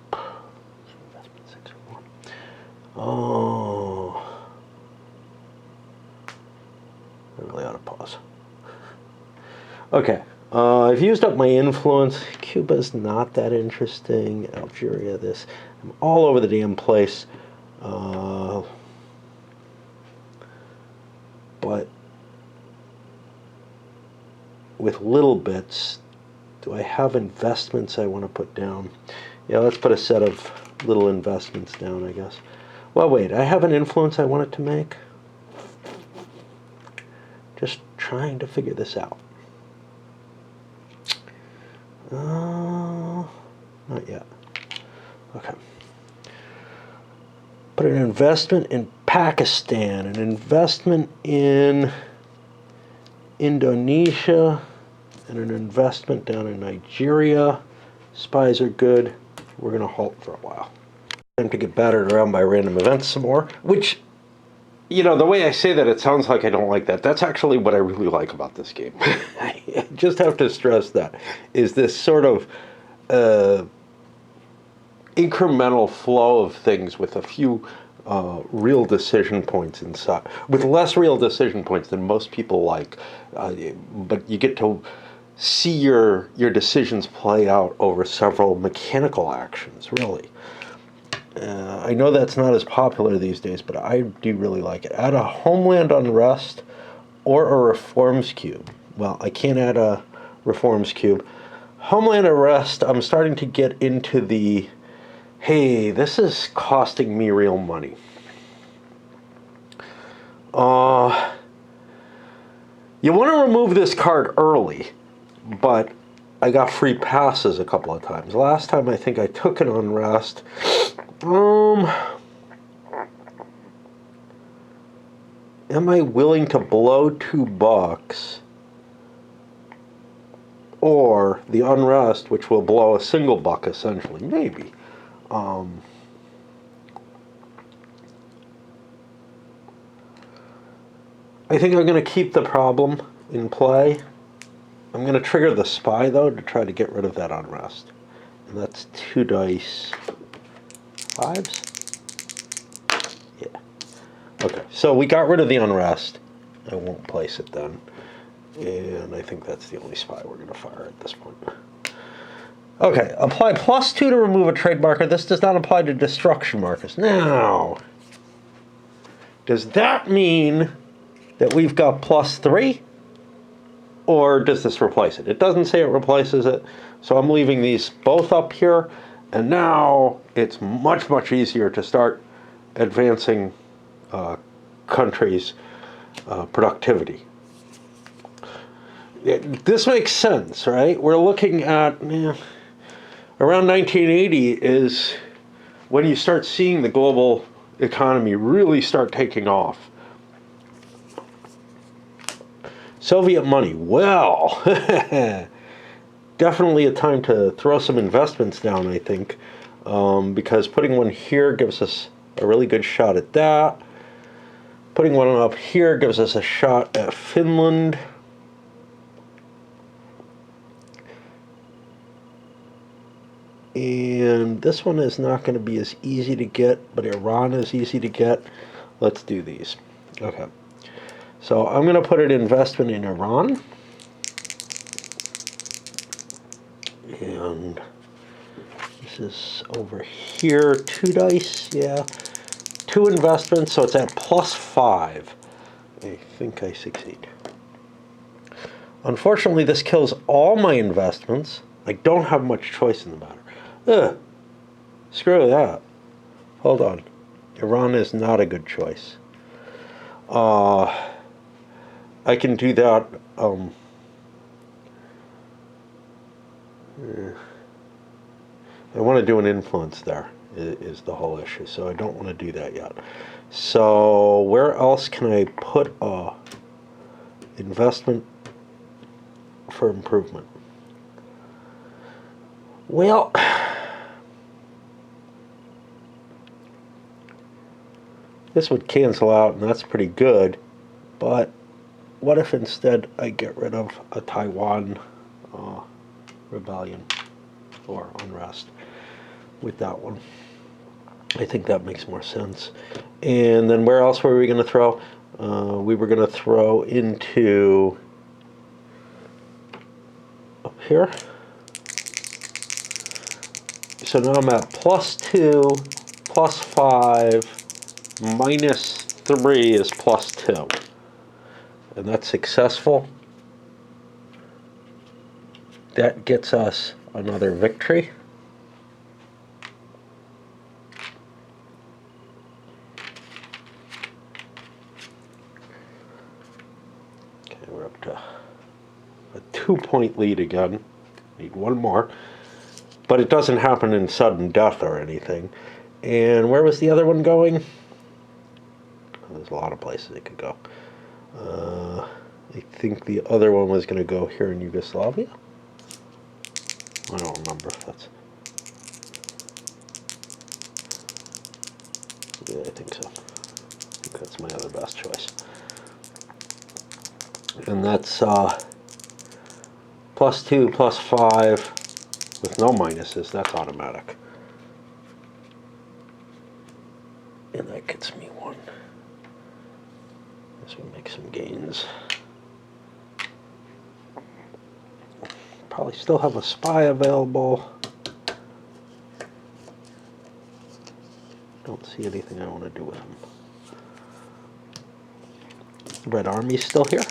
Oh. I really ought to pause. Okay. I've used up my influence. Cuba's not that interesting. Algeria, this. I'm all over the damn place. But with little bits, do I have investments I want to put down? Yeah, let's put a set of little investments down, I guess. Well, wait, I have an influence I wanted to make. Just trying to figure this out. Not yet. Okay. Put an investment in Pakistan, an investment in Indonesia, and an investment down in Nigeria. Spies are good. We're going to halt for a while. Time to get battered around by random events some more, which, you know, the way I say that, it sounds like I don't like that. That's actually what I really like about this game. I just have to stress that, is this sort of incremental flow of things with a few real decision points inside, with less real decision points than most people like, but you get to see your decisions play out over several mechanical actions, really. I know that's not as popular these days, but I do really like it. Add a Homeland Unrest or a Reforms Cube. Well, I can't add a Reforms Cube. Homeland Unrest, I'm starting to get into the, hey, this is costing me real money. You want to remove this card early, but I got free passes a couple of times. Last time I think I took an Unrest. Am I willing to blow $2 or the Unrest, which will blow a single buck essentially? Maybe. I think I'm going to keep the problem in play. I'm going to trigger the spy though to try to get rid of that Unrest. And that's 2 dice. 5s? Yeah. Okay, so we got rid of the Unrest. I won't place it then. And I think that's the only spy we're going to fire at this point. Okay, apply +2 to remove a trade marker. This does not apply to destruction markers. Now, Does that mean that we've got +3? Or does this replace it? It doesn't say it replaces it, so I'm leaving these both up here. And now it's much, much easier to start advancing countries' productivity. This makes sense, right? We're looking at around 1980 is when you start seeing the global economy really start taking off. Soviet money, well, definitely a time to throw some investments down, I think, because putting one here gives us a really good shot at that. Putting one up here gives us a shot at Finland. And this one is not going to be as easy to get, but Iran is easy to get. Let's do these. Okay. So I'm going to put an investment in Iran. And this is over here, 2 dice, yeah. 2 investments, so it's at +5. I think I succeed. Unfortunately, this kills all my investments. I don't have much choice in the matter. Ugh. Screw that. Hold on. Iran is not a good choice. I can do that. I want to do an influence there, is the whole issue. So I don't want to do that yet. So where else can I put a investment for improvement? Well, this would cancel out, and that's pretty good. But what if instead I get rid of a Taiwan rebellion or unrest with that one? I think that makes more sense. And then where else were we going to throw? We were going to throw into up here. So now I'm at +2, +5, -3 is +2. And that's successful. That gets us another victory. Okay, we're up to a 2-point lead again. Need one more. But it doesn't happen in sudden death or anything. And where was the other one going? Oh, there's a lot of places it could go. I think the other one was going to go here in Yugoslavia. I don't remember if that's... Yeah, I think so. I think that's my other best choice. And that's +2, +5 with no minuses. That's automatic. And that gets me 1. This will make some gains. Probably still have a spy available. Don't see anything I want to do with him. The Red Army's still here.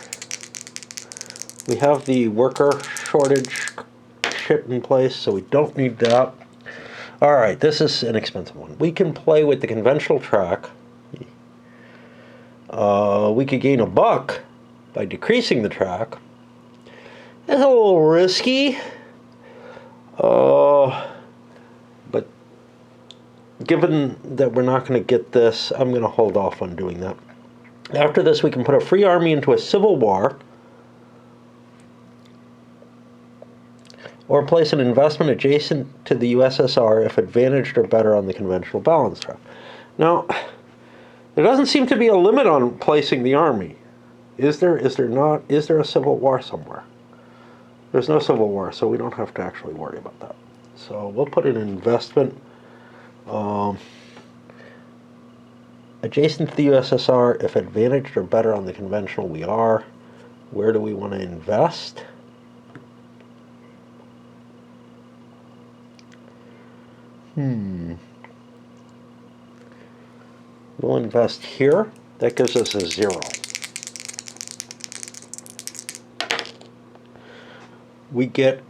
We have the worker shortage shit in place, so we don't need that. Alright, this is an expensive one. We can play with the conventional track. We could gain $1 by decreasing the track. It's a little risky. But given that we're not going to get this, I'm going to hold off on doing that. After this, we can put a free army into a civil war, or place an investment adjacent to the USSR if advantaged or better on the conventional balance track. Now, there doesn't seem to be a limit on placing the army. Is there? Is there not? Is there a civil war somewhere? There's no civil war, so we don't have to actually worry about that. So we'll put an investment adjacent to the USSR if advantaged or better on the conventional we are. Where do we want to invest? We'll invest here. That gives us a 0. We get...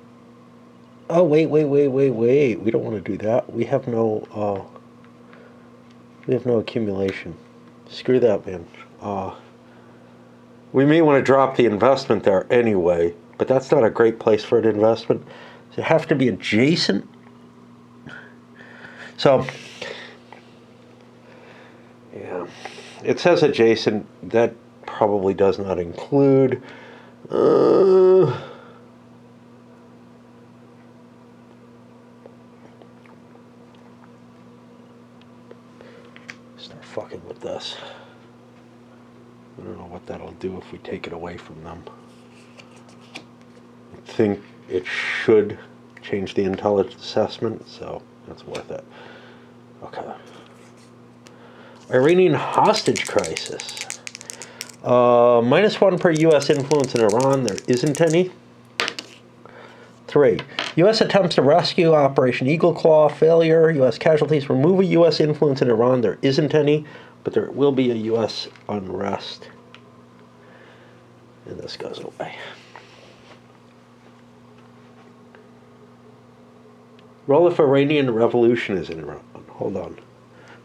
Oh, wait. We don't want to do that. We have no accumulation. Screw that, man. We may want to drop the investment there anyway, but that's not a great place for an investment. Does it have to be adjacent? So, yeah, it says adjacent. That probably does not include. Start fucking with this. I don't know what that'll do if we take it away from them. I think it should change the intelligence assessment, so that's worth it. Okay. Iranian hostage crisis. -1 per U.S. influence in Iran. There isn't any. 3. U.S. attempts to rescue Operation Eagle Claw. Failure. U.S. casualties. Remove a U.S. influence in Iran. There isn't any, but there will be a U.S. unrest. And this goes away. Role if Iranian Revolution is in Iran. Hold on.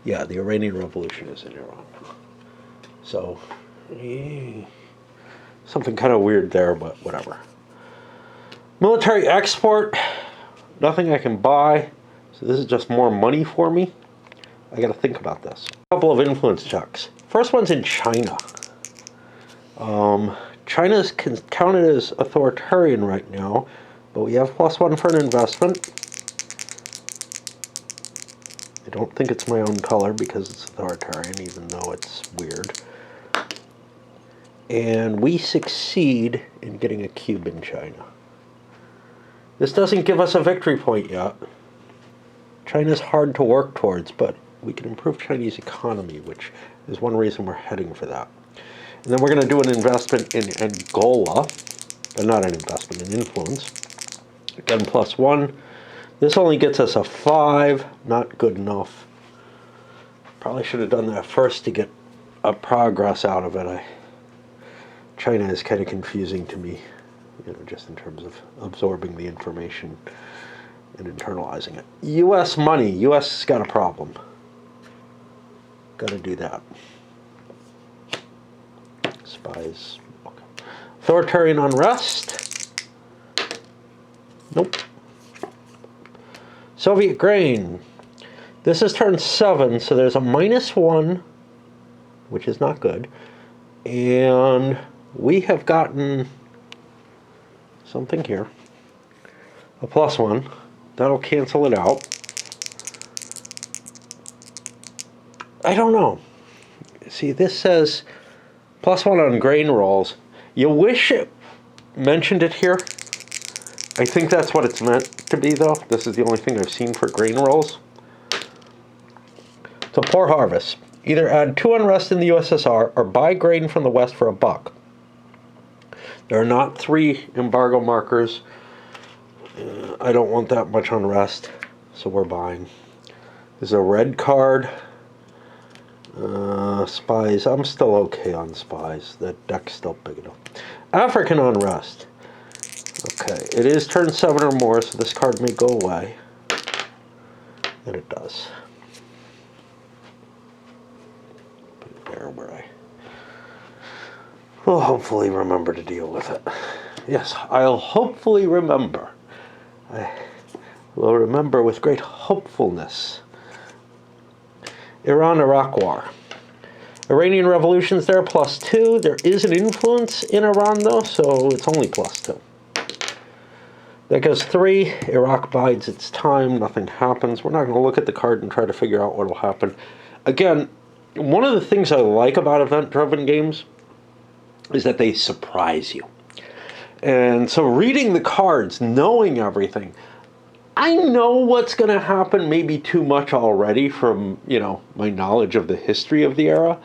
Yeah, the Iranian Revolution is in Iran. So, something kind of weird there, but whatever. Military export. Nothing I can buy. So this is just more money for me. I got to think about this. A couple of influence checks. First one's in China. China's counted as authoritarian right now, but we have +1 for an investment. I don't think it's my own color because it's authoritarian, even though it's weird. And we succeed in getting a cube in China. This doesn't give us a victory point yet. China's hard to work towards, but we can improve Chinese economy, which is one reason we're heading for that. And then we're going to do an investment in Angola. Not an investment, an influence. Again, +1. This only gets us a 5. Not good enough. Probably should have done that first to get a progress out of it. China is kind of confusing to me, just in terms of absorbing the information and internalizing it. U.S. money. U.S. has got a problem. Got to do that. Spies. Okay. Authoritarian unrest. Nope. Soviet grain. This is turn 7, so there's a -1, which is not good. And we have gotten something here. A +1. That'll cancel it out. I don't know. See, this says +1 on grain rolls. You wish it mentioned it here. I think that's what it's meant to be, though. This is the only thing I've seen for grain rolls. So, poor harvest. Either add 2 unrest in the USSR or buy grain from the West for $1. There are not 3 embargo markers. I don't want that much unrest, so we're buying. There's a red card. Spies. I'm still okay on spies. The deck's still big enough. African unrest. Okay, it is turn 7 or more, so this card may go away. And it does. Put it there where I will hopefully remember to deal with it. Yes, I'll hopefully remember. I will remember with great hopefulness. Iran-Iraq War. Iranian revolutions there, +2. There is an influence in Iran, though, so it's only +2. That goes 3. Iraq bides its time. Nothing happens. We're not going to look at the card and try to figure out what will happen. Again, one of the things I like about event-driven games is that they surprise you. And so reading the cards, knowing everything, I know what's going to happen, maybe too much already from, my knowledge of the history of the era.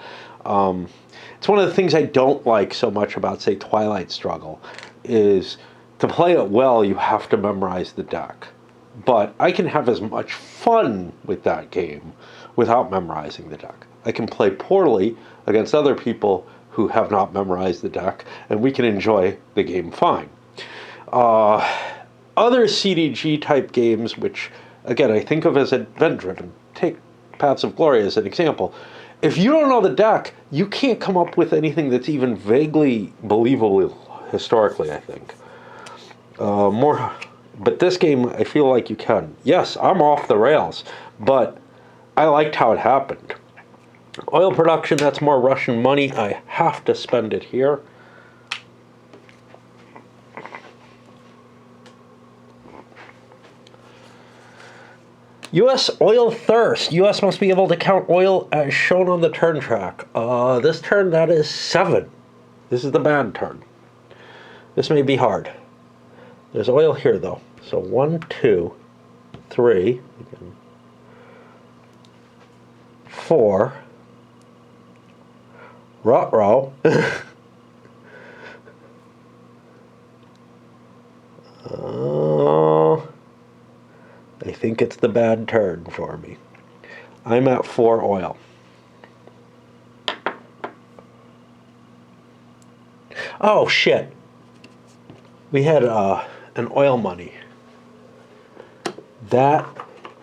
It's one of the things I don't like so much about, say, Twilight Struggle, is to play it well, you have to memorize the deck. But I can have as much fun with that game without memorizing the deck. I can play poorly against other people who have not memorized the deck, and we can enjoy the game fine. Other CDG type games, which again I think of as event driven, take Paths of Glory as an example. If you don't know the deck, you can't come up with anything that's even vaguely believable historically, I think. But this game, I feel like you can. Yes, I'm off the rails, but I liked how it happened. Oil production, that's more Russian money. I have to spend it here. U.S. oil thirst. U.S. must be able to count oil as shown on the turn track. This turn, that is 7. This is the bad turn. This may be hard. There's oil here, though. So 1, 2, 3, 4. Ruh-roh. I think it's the bad turn for me. I'm at 4 oil. Oh, shit. We had an oil money. That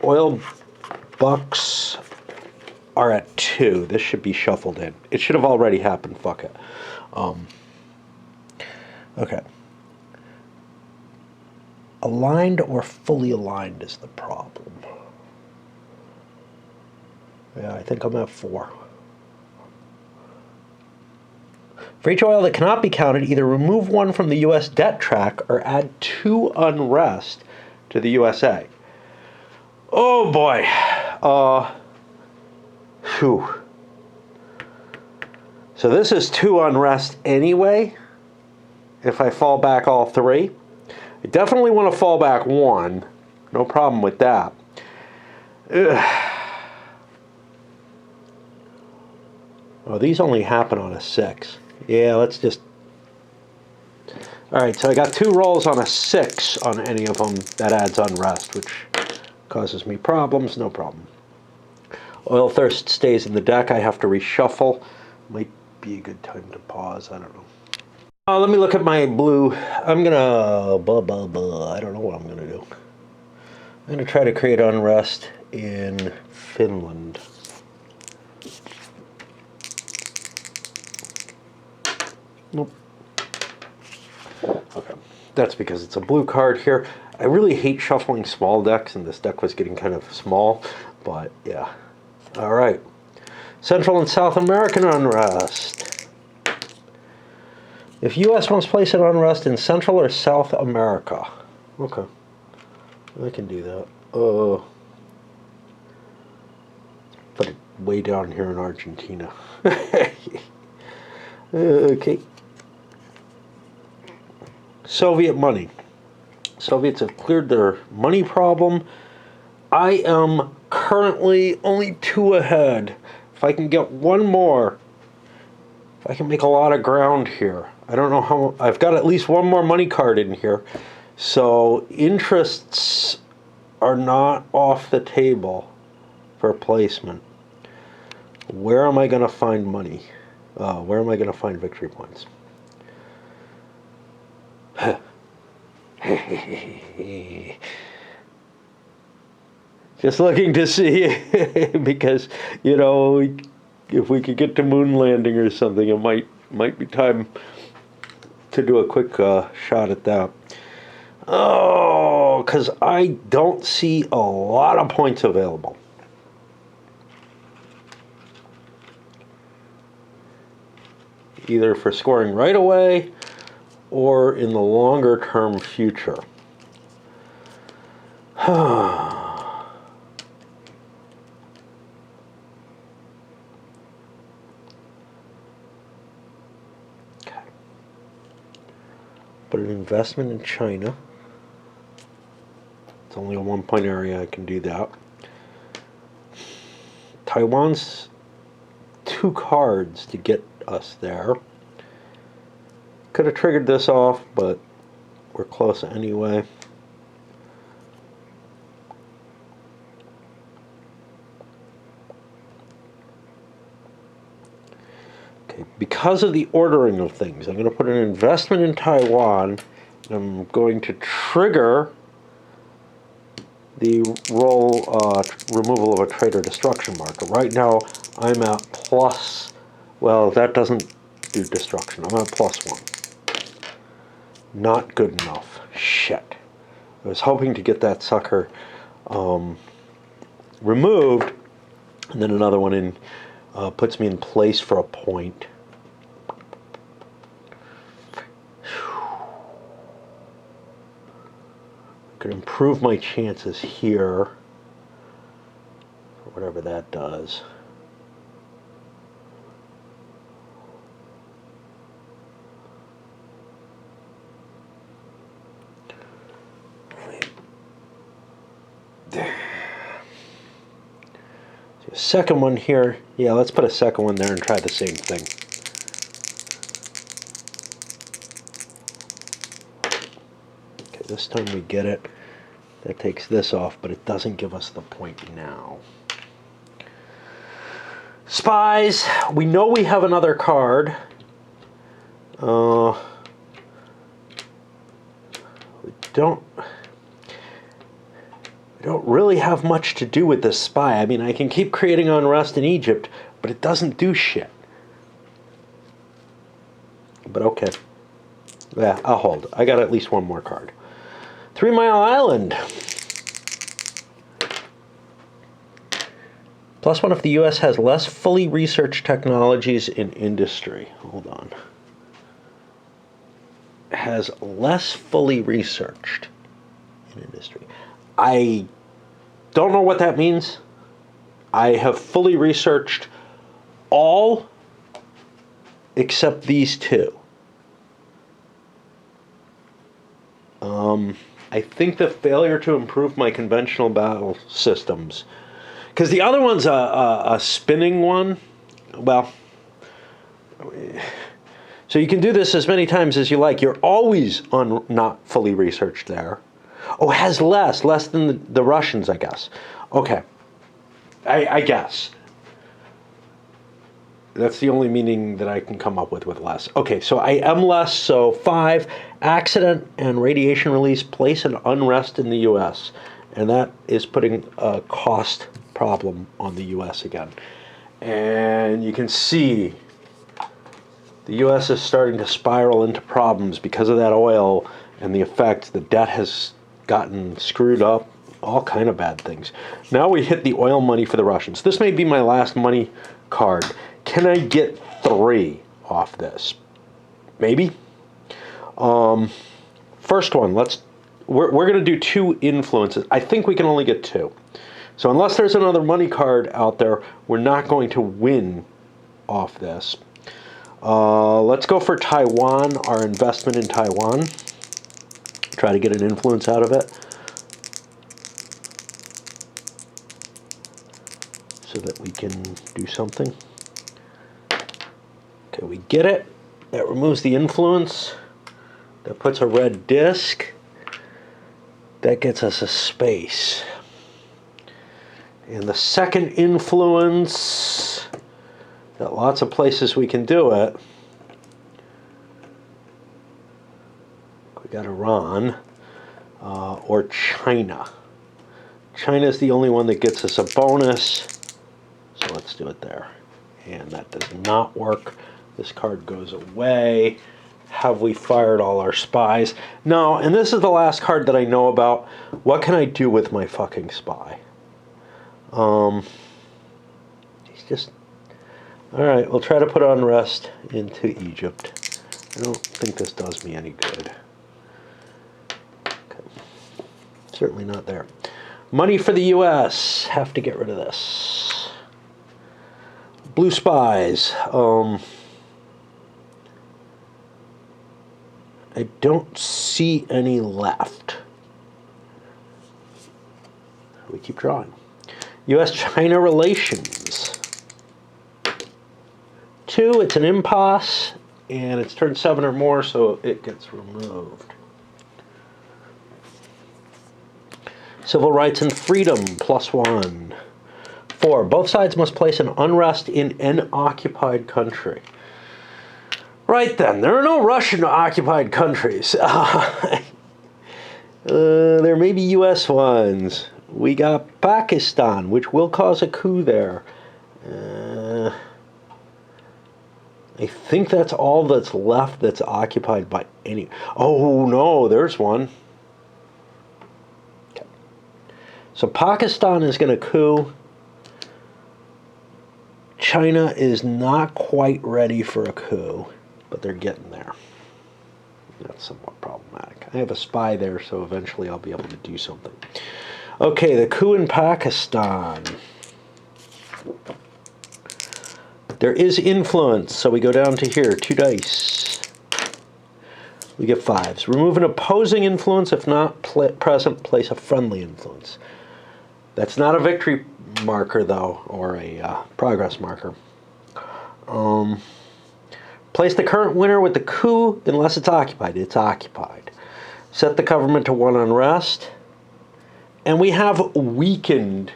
oil bucks are at 2. This should be shuffled in. It should have already happened. Fuck it. Okay. Aligned or fully aligned is the problem. Yeah, I think I'm at 4. For each oil that cannot be counted, either remove 1 from the U.S. debt track or add 2 unrest to the USA. Oh boy. Phew. So this is 2 unrest anyway, if I fall back all 3. I definitely want to fall back 1. No problem with that. Ugh. Oh, these only happen on a 6. Yeah, let's just... Alright, so I got 2 rolls on a 6 on any of them. That adds unrest, which causes me problems. No problem. Oil thirst stays in the deck. I have to reshuffle. Might be a good time to pause. I don't know. Let me look at my blue. I'm gonna... I don't know what I'm gonna do. I'm gonna try to create unrest in Finland. Nope. Okay. That's because it's a blue card here. I really hate shuffling small decks, and this deck was getting kind of small. But, yeah. Alright. Central and South American unrest. If U.S. wants to place an unrest in Central or South America. Okay. I can do that. Put it way down here in Argentina. Okay. Soviet money. Soviets have cleared their money problem. I am currently only 2 ahead. If I can get 1 more, if I can make a lot of ground here. I don't know how... I've got at least 1 more money card in here. So interests are not off the table for placement. Where am I going to find money? Where am I going to find victory points? Just looking to see, because, you know, if we could get to moon landing or something, it might be time to do a quick shot at that. Oh, because I don't see a lot of points available. Either for scoring right away or in the longer term future. But an investment in China. It's only a 1-point area, I can do that. Taiwan's 2 cards to get us there. Could have triggered this off, but we're close anyway. Because of the ordering of things, I'm going to put an investment in Taiwan, and I'm going to trigger the removal of a trader destruction marker. Right now, I'm at plus, well, that doesn't do destruction. I'm at +1. Not good enough. Shit. I was hoping to get that sucker removed, and then another one in puts me in place for a point. Could improve my chances here, or whatever that does. There. So a second one here. Yeah, let's put a second one there and try the same thing. Okay, this time we get it. That takes this off, but it doesn't give us the point now. Spies. We know we have another card. We don't really have much to do with this spy. I mean, I can keep creating unrest in Egypt, but it doesn't do shit. But okay. Yeah, I'll hold. I got at least one more card. 3 Mile Island. +1 if the U.S. has less fully researched technologies in industry. Hold on. Has less fully researched in industry. I don't know what that means. I have fully researched all except these two. I think the failure to improve my conventional battle systems, because the other one's a spinning one. Well, so you can do this as many times as you like. You're always on not fully researched there. Oh, has less than the Russians, I guess. Okay, I guess. That's the only meaning that I can come up with less. Okay, so I am less, so 5, accident and radiation release place an unrest in the U.S. And that is putting a cost problem on the U.S. again. And you can see the U.S. is starting to spiral into problems because of that oil and the effect. The debt has gotten screwed up, all kind of bad things. Now we hit the oil money for the Russians. This may be my last money card. Can I get 3 off this? Maybe. First one, we're going to do 2 influences. I think we can only get 2. So unless there's another money card out there, we're not going to win off this. Let's go for Taiwan, our investment in Taiwan. Try to get an influence out of it, so that we can do something. Okay, we get it. That removes the influence. That puts a red disc. That gets us a space. And the second influence, got lots of places we can do it. We got Iran or China. China is the only one that gets us a bonus. So let's do it there. And that does not work. This card goes away. Have we fired all our spies? No, and this is the last card that I know about. What can I do with my fucking spy? He's just... Alright, we'll try to put unrest into Egypt. I don't think this does me any good. Okay. Certainly not there. Money for the U.S. Have to get rid of this. Blue spies. I don't see any left. We keep drawing. U.S.-China relations. 2, it's an impasse, and it's turned 7 or more, so it gets removed. Civil rights and freedom, +1. 4, both sides must place an unrest in an occupied country. Right then, there are no Russian-occupied countries. There may be U.S. ones. We got Pakistan, which will cause a coup there. I think that's all that's left that's occupied by any... Oh, no, there's one. Okay. So Pakistan is going to coup. China is not quite ready for a coup, but they're getting there. That's somewhat problematic. I have a spy there, so eventually I'll be able to do something. Okay, the coup in Pakistan. There is influence, so we go down to here, 2 dice. We get 5s. Remove an opposing influence. If not present, place a friendly influence. That's not a victory marker, though, or a progress marker. Place the current winner with the coup unless it's occupied. It's occupied. Set the government to 1 unrest. And we have weakened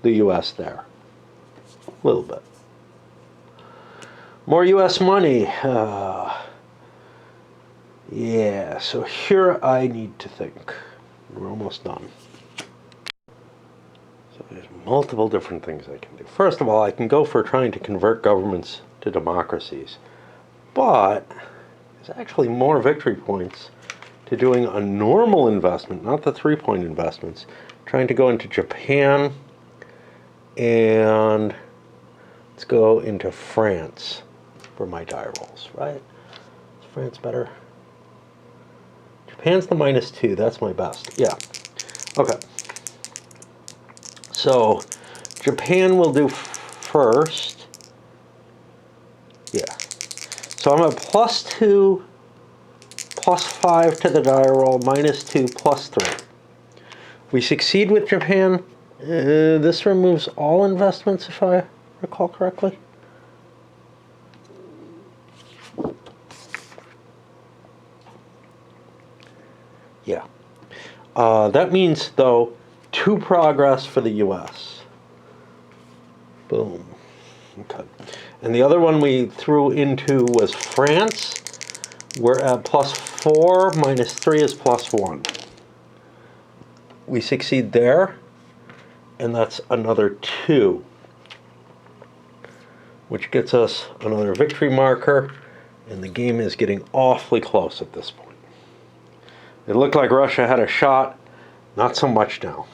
the U.S. there. A little bit. More U.S. money. Yeah, so here I need to think. We're almost done. So there's multiple different things I can do. First of all, I can go for trying to convert governments to democracies. But there's actually more victory points to doing a normal investment, not the 3-point investments. Trying to go into Japan, and let's go into France for my die rolls, right? Is France better? Japan's the -2, that's my best. Yeah. Okay. So Japan will do first. Yeah. So I'm at +2, +5 to the die roll, -2, +3. We succeed with Japan. This removes all investments, if I recall correctly. Yeah. That means, though, 2 progress for the U.S. Boom. Okay. And the other one we threw into was France. We're at +4, -3 is +1. We succeed there, and that's another 2, which gets us another victory marker, and the game is getting awfully close at this point. It looked like Russia had a shot, not so much now.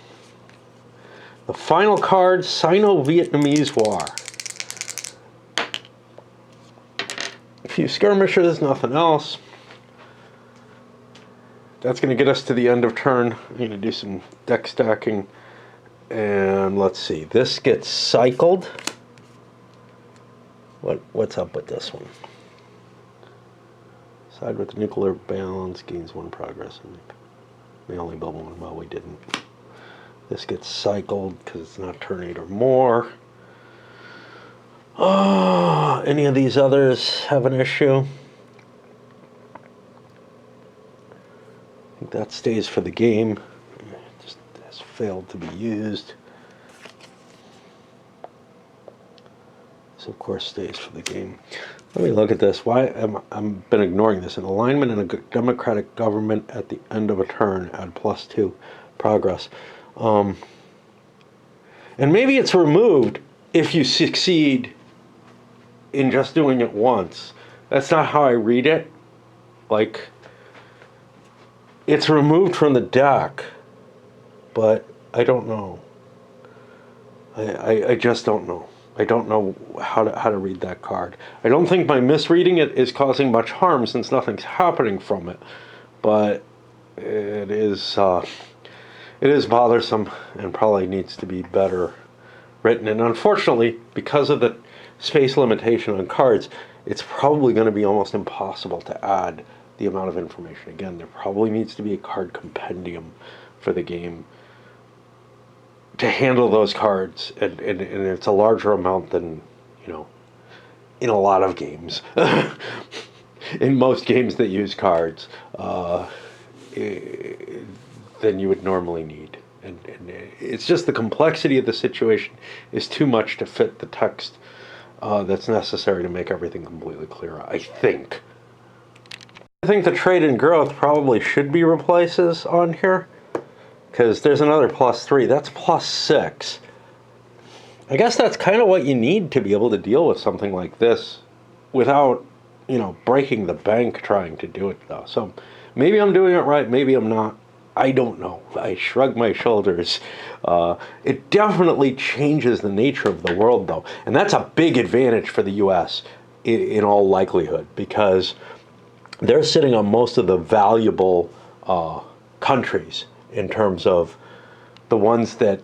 The final card, Sino-Vietnamese War. A few skirmishers, nothing else. That's going to get us to the end of turn. I'm going to do some deck stacking. And let's see, this gets cycled. What's up with this one? Side with the nuclear balance gains 1 progress. And we only built 1. Well, we didn't. This gets cycled because it's not turn 8 or more. Oh, any of these others have an issue? I think that stays for the game. It just has failed to be used. This, of course, stays for the game. Let me look at this. Why am I've been ignoring this? An alignment in a democratic government at the end of a turn, add +2 progress. And maybe it's removed if you succeed in just doing it once. That's not how I read it. Like, it's removed from the deck, but I don't know. I just don't know. I don't know how to read that card. I don't think my misreading it is causing much harm since nothing's happening from it, but it is bothersome and probably needs to be better written. And unfortunately, because of the space limitation on cards, it's probably going to be almost impossible to add the amount of information. Again, there probably needs to be a card compendium for the game to handle those cards, and it's a larger amount than, you know, in a lot of games. In most games that use cards, than you would normally need. And it's just the complexity of the situation is too much to fit the text that's necessary to make everything completely clear, I think. I think the trade and growth probably should be replaces on here, because there's another +3. That's +6. I guess that's kind of what you need to be able to deal with something like this without, breaking the bank trying to do it, though. So maybe I'm doing it right, maybe I'm not. I don't know. I shrug my shoulders. It definitely changes the nature of the world, though. And that's a big advantage for the U.S. in all likelihood, because they're sitting on most of the valuable countries in terms of the ones that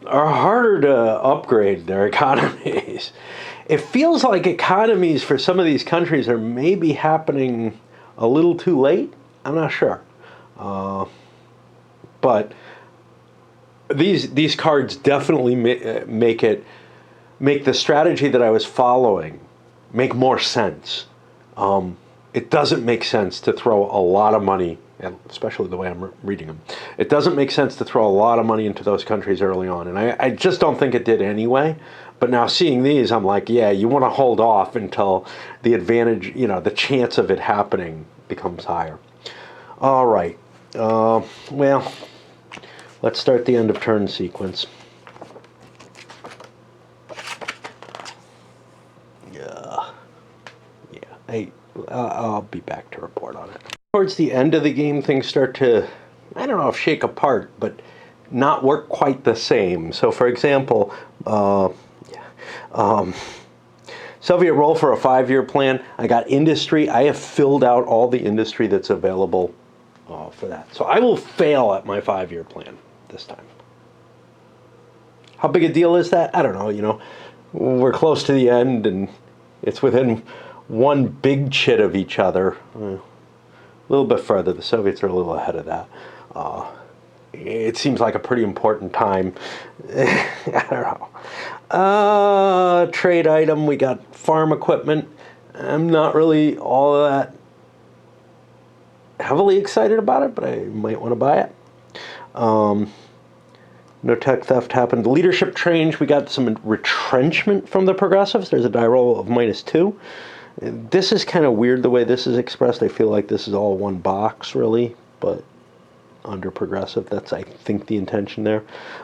are harder to upgrade their economies. It feels like economies for some of these countries are maybe happening a little too late. I'm not sure. But these cards definitely make the strategy that I was following make more sense. It doesn't make sense to throw a lot of money, and especially the way I'm reading them. It doesn't make sense to throw a lot of money into those countries early on, and I just don't think it did anyway. But now seeing these, I'm like, yeah, you want to hold off until the advantage, the chance of it happening becomes higher. All right. Well, let's start the end of turn sequence. I'll be back to report on it. Towards the end of the game, things start to, I don't know if shake apart, but not work quite the same. So, for example, Soviet roll for a 5-year plan. I got industry. I have filled out all the industry that's available for that. So I will fail at my 5-year plan this time. How big a deal is that? I don't know. We're close to the end, and it's within one big chit of each other. A little bit further. The Soviets are a little ahead of that. It seems like a pretty important time. I don't know. Trade item, we got farm equipment. I'm not really all that heavily excited about it, but I might want to buy it. No tech theft happened. Leadership change, we got some retrenchment from the progressives. There's a die roll of -2. This is kind of weird the way this is expressed. I feel like this is all one box, really, but under progressive, that's, I think, the intention there.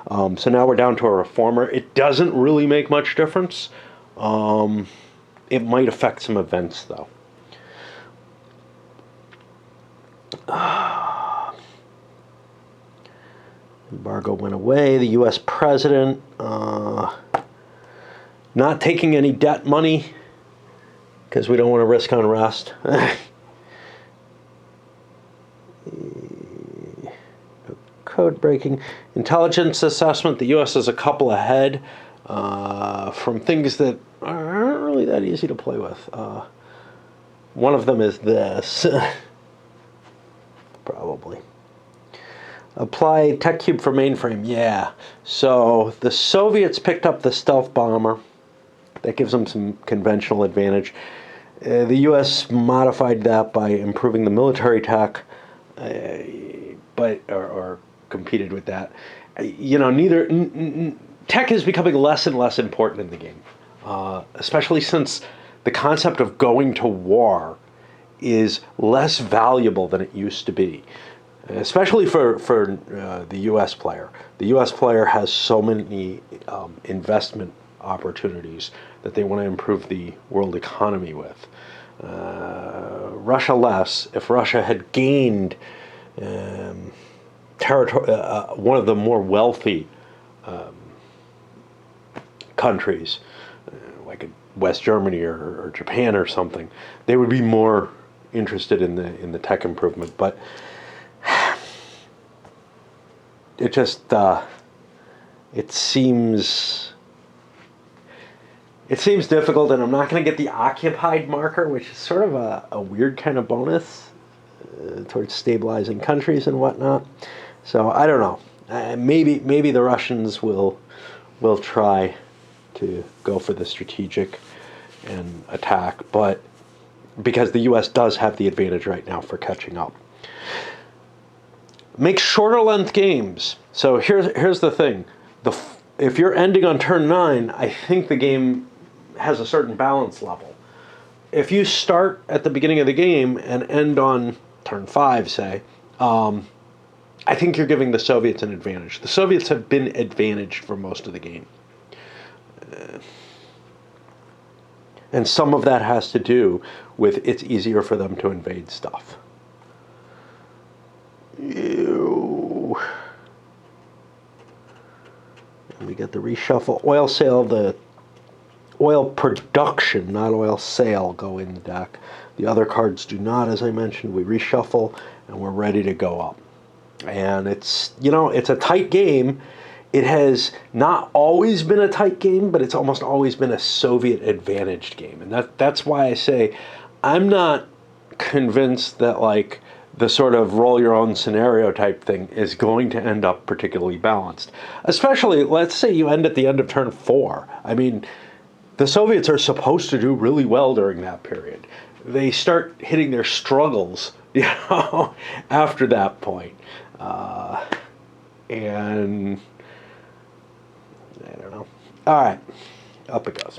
So now we're down to a reformer. It doesn't really make much difference. It might affect some events, though. Embargo went away. The U.S. president not taking any debt money because we don't want to risk unrest. Code breaking. Intelligence assessment. The U.S. is a couple ahead from things that aren't really that easy to play with. One of them is this. Probably. Apply tech cube for mainframe. Yeah. So the Soviets picked up the stealth bomber. That gives them some conventional advantage. The U.S. modified that by improving the military tech, or competed with that. Tech is becoming less and less important in the game, especially since the concept of going to war is less valuable than it used to be, especially for the U.S. player. The U.S. player has so many investment opportunities that they want to improve the world economy with. Russia less. If Russia had gained territory, one of the more wealthy countries, like West Germany or Japan or something, they would be more interested in the tech improvement. But it just it seems difficult, and I'm not going to get the occupied marker, which is sort of a weird kind of bonus towards stabilizing countries and whatnot. So I don't know. Maybe the Russians will try to go for the strategic and attack, but because the U.S. does have the advantage right now for catching up. Make shorter length games. So here's the thing. If you're ending on turn 9, I think the game has a certain balance level. If you start at the beginning of the game and end on turn 5, say, I think you're giving the Soviets an advantage. The Soviets have been advantaged for most of the game. And some of that has to do with it's easier for them to invade stuff. Ew. And we get the reshuffle. Oil sale, the oil production, not oil sale, go in the deck. The other cards do not, as I mentioned. We reshuffle, and we're ready to go up. And it's, it's a tight game. It has not always been a tight game, but it's almost always been a Soviet-advantaged game. And that's why I say I'm not convinced that, like, the sort of roll-your-own scenario type thing is going to end up particularly balanced. Especially, let's say you end at the end of turn 4. I mean, the Soviets are supposed to do really well during that period. They start hitting their struggles, after that point. And I don't know. All right, up it goes.